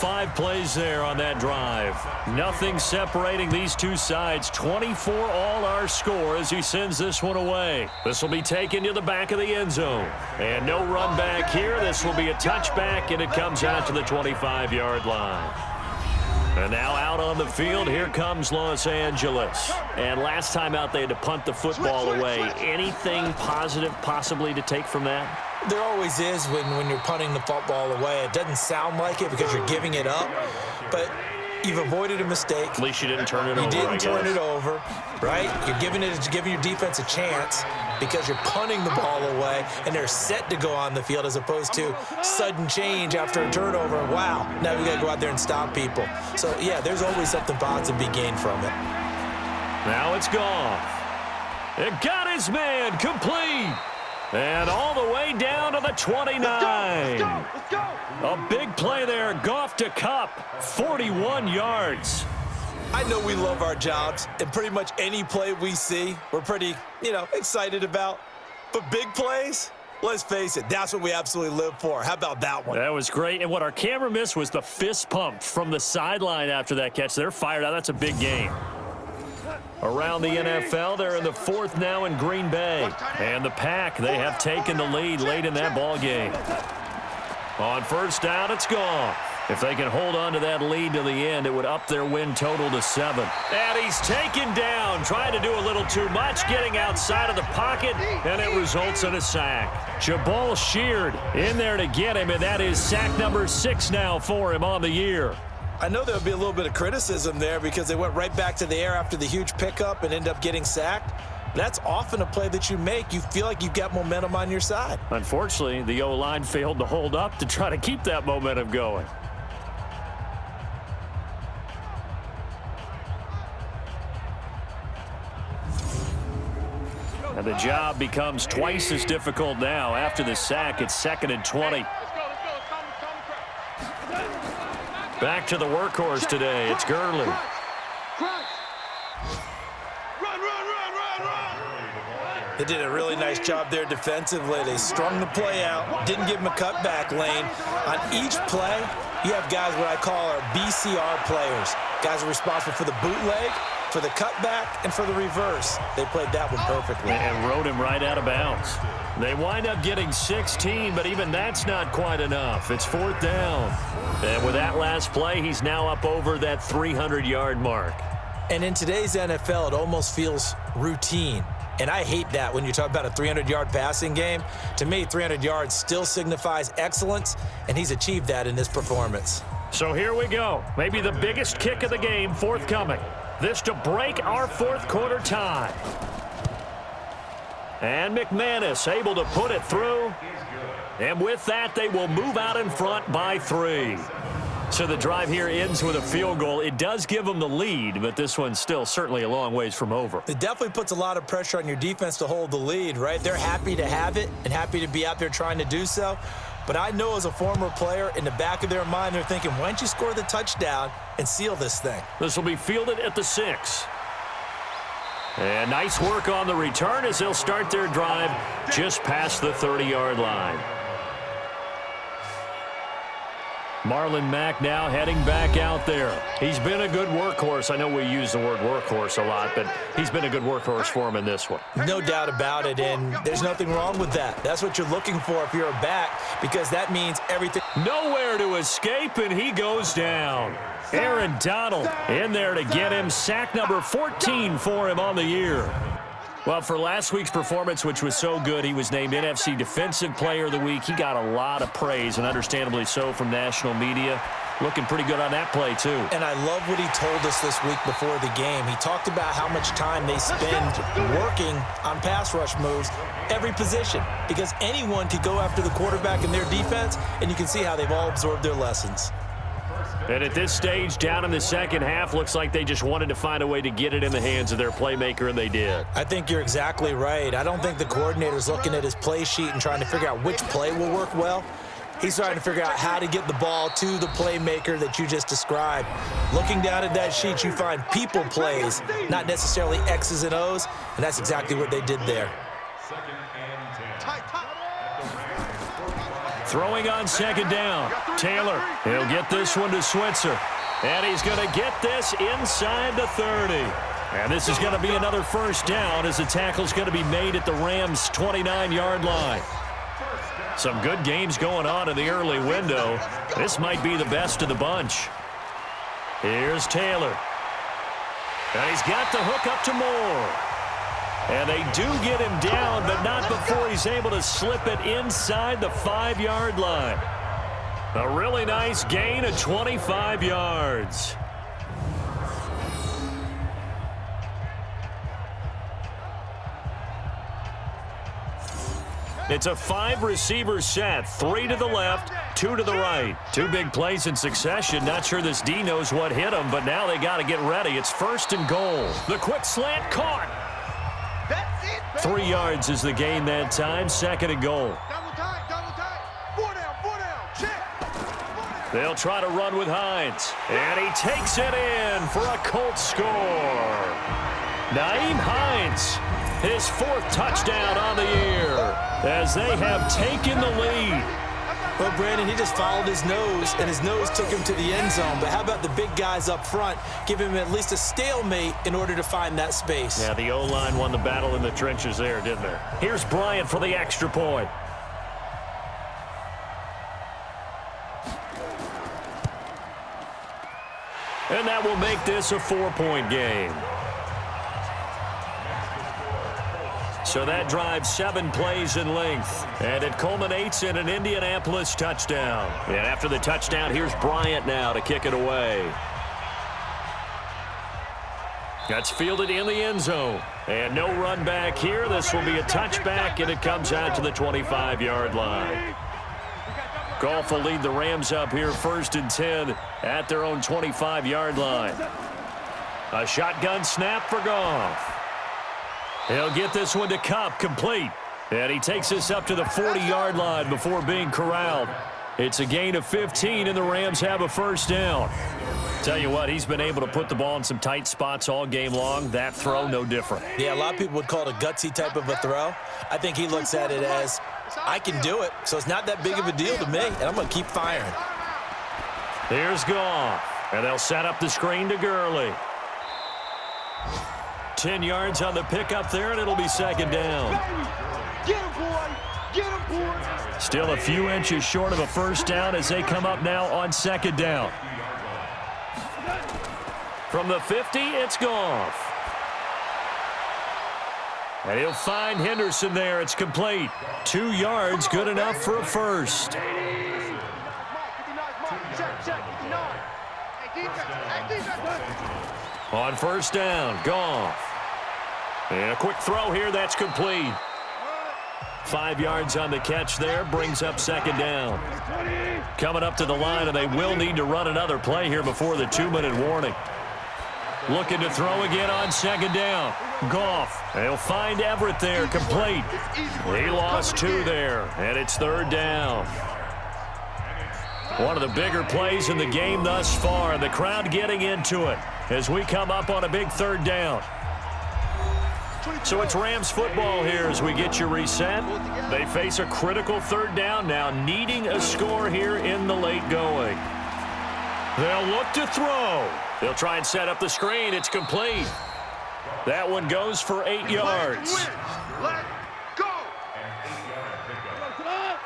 5 plays there on that drive. Nothing separating these two sides. 24 all our score as he sends this one away. This will be taken to the back of the end zone. And no run back here. This will be a touchback, and it comes out to the 25-yard line. And now out on the field, here comes Los Angeles. And last time out, they had to punt the football away. Anything positive possibly to take from that? There always is when you're punting the football away. It doesn't sound like it because you're giving it up, but you've avoided a mistake. At least you didn't turn it over. You didn't turn it over, right? You're giving your defense a chance because you're punting the ball away, and they're set to go on the field as opposed to sudden change after a turnover. Wow, now we got to go out there and stop people. So, yeah, there's always something positive to be gained from it. Now it's gone. It got his man complete. And all the way down to the 29. Let's go. A big play there. Goff to Cup. 41 yards. I know we love our jobs, and pretty much any play we see, we're pretty, excited about. But big plays, let's face it, that's what we absolutely live for. How about that one? That was great. And what our camera missed was the fist pump from the sideline after that catch. They're fired out. That's a big game. Around the NFL, they're in the 4th now in Green Bay. And the Pack, they have taken the lead late in that ball game. On first down, it's gone. If they can hold on to that lead to the end, it would up their win total to 7. And he's taken down, trying to do a little too much, getting outside of the pocket, and it results in a sack. Jabal Sheard in there to get him, and that is sack number 6 now for him on the year. I know there would be a little bit of criticism there because they went right back to the air after the huge pickup and end up getting sacked. That's often a play that you make. You feel like you've got momentum on your side. Unfortunately, the O-line failed to hold up to try to keep that momentum going. And the job becomes twice as difficult now. After the sack, it's 2nd and 20. Back to the workhorse today. It's Gurley. They did a really nice job there defensively. They strung the play out, didn't give him a cutback lane. On each play, you have guys what I call our BCR players. Guys are responsible for the bootleg, for the cutback, and for the reverse. They played that one perfectly. And rode him right out of bounds. They wind up getting 16, but even that's not quite enough. It's 4th down. And with that last play, he's now up over that 300-yard mark. And in today's NFL, it almost feels routine. And I hate that when you talk about a 300-yard passing game. To me, 300 yards still signifies excellence, and he's achieved that in this performance. So here we go. Maybe the biggest kick of the game forthcoming. This to break our 4th quarter tie. And McManus able to put it through. And with that, they will move out in front by 3. So the drive here ends with a field goal. It does give them the lead, but this one's still certainly a long ways from over. It definitely puts a lot of pressure on your defense to hold the lead, right? They're happy to have it and happy to be out there trying to do so. But I know as a former player, in the back of their mind, they're thinking, why don't you score the touchdown and seal this thing? This will be fielded at the 6. And nice work on the return as they'll start their drive just past the 30-yard line. Marlon Mack now heading back out there. He's been a good workhorse. I know we use the word workhorse a lot, but he's been a good workhorse for him in this one. No doubt about it, and there's nothing wrong with that. That's what you're looking for if you're a back, because that means everything. Nowhere to escape, and he goes down. Aaron Donald in there to get him. Sack number 14 for him on the year. Well, for last week's performance, which was so good, he was named NFC Defensive Player of the Week. He got a lot of praise, and understandably so, from national media. Looking pretty good on that play, too. And I love what he told us this week before the game. He talked about how much time they spend working on pass rush moves, every position, because anyone could go after the quarterback in their defense, and you can see how they've all absorbed their lessons. And at this stage, down in the second half, looks like they just wanted to find a way to get it in the hands of their playmaker, and they did. I think you're exactly right. I don't think the coordinator's looking at his play sheet and trying to figure out which play will work well. He's trying to figure out how to get the ball to the playmaker that you just described. Looking down at that sheet, you find people plays, not necessarily X's and O's, and that's exactly what they did there. Throwing on second down. Taylor, he'll get this one to Switzer. And he's going to get this inside the 30. And this is going to be another first down as the tackle's going to be made at the Rams' 29-yard line. Some good games going on in the early window. This might be the best of the bunch. Here's Taylor. And he's got the hook up to Moore. And they do get him down, but not before he's able to slip it inside the 5-yard line. A really nice gain of 25 yards. It's a 5-receiver set, 3 to the left, 2 to the right. 2 big plays in succession. Not sure this D knows what hit him, but now they got to get ready. It's 1st and goal. The quick slant caught. 3 yards is the gain that time. 2nd and goal. Double time. 4 down, check. They'll try to run with Hines. And he takes it in for a Colts score. Nyheim Hines, his 4th touchdown on the year, as they have taken the lead. Well, Brandon, he just followed his nose, and his nose took him to the end zone. But how about the big guys up front? Give him at least a stalemate in order to find that space. Yeah, the O-line won the battle in the trenches there, didn't they? Here's Bryant for the extra point. And that will make this a 4-point game. So that drives 7 plays in length, and it culminates in an Indianapolis touchdown. And after the touchdown, here's Bryant now to kick it away. That's fielded in the end zone. And no run back here. This will be a touchback, and it comes out to the 25-yard line. Goff will lead the Rams up here 1st and 10 at their own 25-yard line. A shotgun snap for Goff. He'll get this one to Kupp, complete. And he takes this up to the 40-yard line before being corralled. It's a gain of 15, and the Rams have a first down. Tell you what, he's been able to put the ball in some tight spots all game long. That throw, no different. Yeah, a lot of people would call it a gutsy type of a throw. I think he looks at it as, I can do it, so it's not that big of a deal to me, and I'm going to keep firing. Here's Goff, and they'll set up the screen to Gurley. 10 yards on the pickup there, and it'll be 2nd down. Get him, boy. Get him, boy. Still a few inches short of a first down as they come up now on 2nd down. From the 50, it's Goff. And he'll find Henderson there. It's complete. 2 yards, good enough for a first. Check. 59. Hey, defense. On first down, Goff. And a quick throw here, that's complete. 5 yards on the catch there, brings up 2nd down. Coming up to the line, and they will need to run another play here before the 2-minute warning. Looking to throw again on 2nd down. Goff, they'll find Everett there, complete. He lost 2 there, and it's 3rd down. One of the bigger plays in the game thus far, and the crowd getting into it as we come up on a big 3rd down. So it's Rams football here as we get you reset. They face a critical 3rd down now, needing a score here in the late going. They'll look to throw. They'll try and set up the screen. It's complete. That one goes for 8 yards. Let go.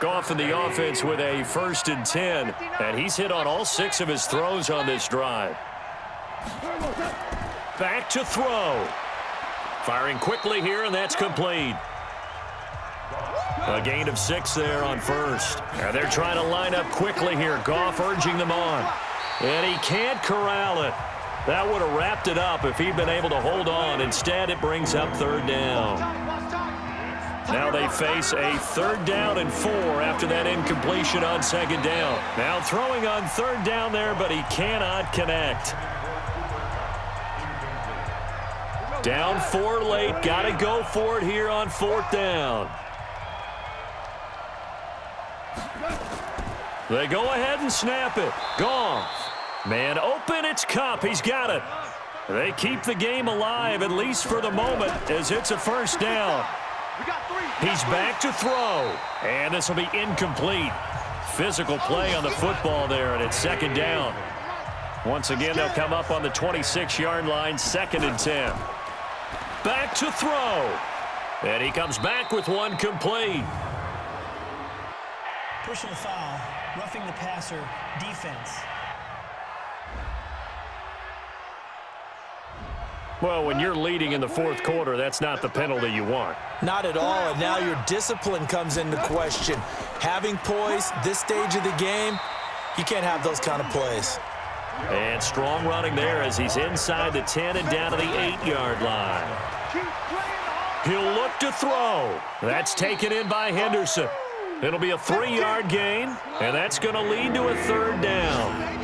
Goff in the offense with a 1st and 10, and he's hit on all 6 of his throws on this drive. Back to throw. Firing quickly here, and that's complete. A gain of 6 there on first. And they're trying to line up quickly here. Goff urging them on. And he can't corral it. That would have wrapped it up if he'd been able to hold on. Instead, it brings up 3rd down. Now they face a 3rd down and 4 after that incompletion on 2nd down. Now throwing on 3rd down there, but he cannot connect. Down 4 late. Got to go for it here on 4th down. They go ahead and snap it. Goff. Man open, it's Kupp. He's got it. They keep the game alive, at least for the moment, as it's a 1st down. He's back to throw. And this will be incomplete. physical play on the football there, and it's second down. Once again, they'll come up on the 26-yard line, 2nd and 10. Back to throw. And he comes back with one complete. Personal foul, roughing the passer, defense. Well, when you're leading in the fourth quarter, that's not the penalty you want. Not at all, and now your discipline comes into question. Having poise this stage of the game, you can't have those kind of plays. And strong running there as he's inside the 10 and down to the 8-yard line. He'll look to throw. That's taken in by Henderson. It'll be a 3-yard gain, and that's going to lead to a 3rd down.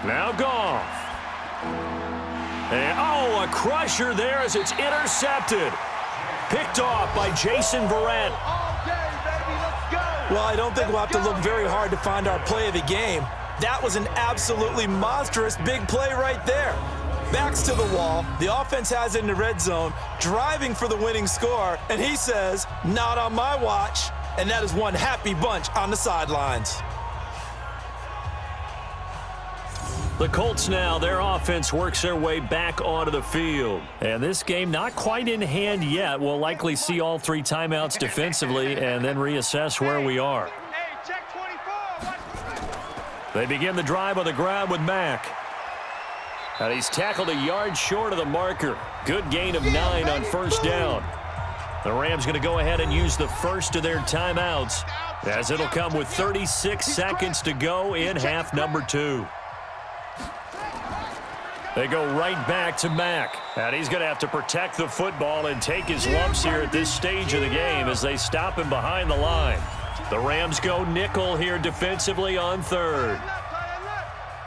Now Goff. And, a crusher there as it's intercepted. Picked off by Jason Verrett. Well, I don't think we'll have to look very hard to find our play of the game. That was an absolutely monstrous big play right there. Backs to the wall. The offense has it in the red zone, driving for the winning score, and he says, not on my watch. And that is one happy bunch on the sidelines. The Colts now, their offense works their way back onto the field. And this game not quite in hand yet. We'll likely see all 3 timeouts defensively and then reassess where we are. Hey, check 24. They begin the drive on the ground with Mack. And he's tackled a yard short of the marker. Good gain of 9 on 1st down. The Rams going to go ahead and use the first of their timeouts, as it'll come with 36 seconds to go in half number 2. They go right back to Mack. And he's going to have to protect the football and take his lumps here at this stage of the game as they stop him behind the line. The Rams go nickel here defensively on 3rd.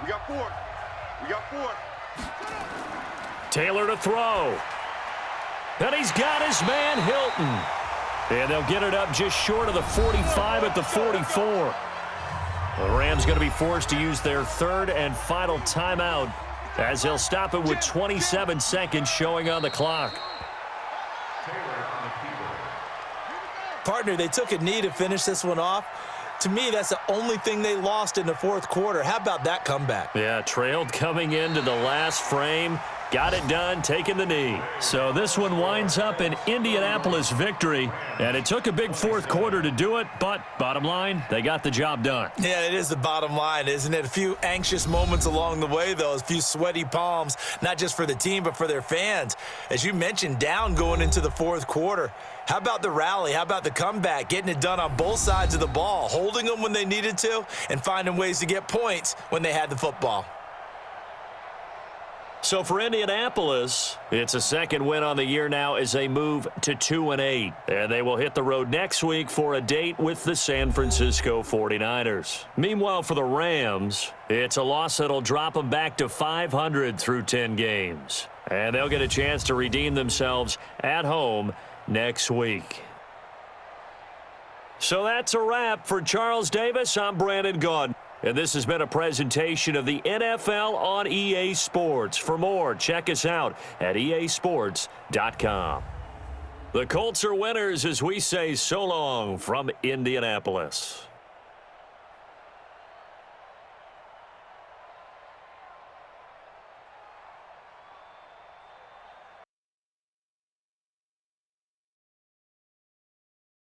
We got 4. We got 4. Taylor to throw. And he's got his man Hilton. And they'll get it up just short of the 45 at the 44. The Rams going to be forced to use their 3rd and final timeout, as they'll stop it with 27 seconds showing on the clock. Partner, they took a knee to finish this one off. To me, that's the only thing they lost in the fourth quarter. How about that comeback? Yeah, trailed coming into the last frame. Got it done, taking the knee. So this one winds up an Indianapolis victory, and it took a big fourth quarter to do it, but bottom line, they got the job done. Yeah, it is the bottom line, isn't it? A few anxious moments along the way, though, a few sweaty palms, not just for the team, but for their fans. As you mentioned, down going into the fourth quarter. How about the rally? How about the comeback? Getting it done on both sides of the ball, holding them when they needed to, and finding ways to get points when they had the football. So for Indianapolis, it's a 2nd win on the year now as they move to 2-8. And they will hit the road next week for a date with the San Francisco 49ers. Meanwhile, for the Rams, it's a loss that'll drop them back to 500 through 10 games. And they'll get a chance to redeem themselves at home next week. So that's a wrap. For Charles Davis, I'm Brandon Gaudin. And this has been a presentation of the NFL on EA Sports. For more, check us out at easports.com. The Colts are winners as we say so long from Indianapolis.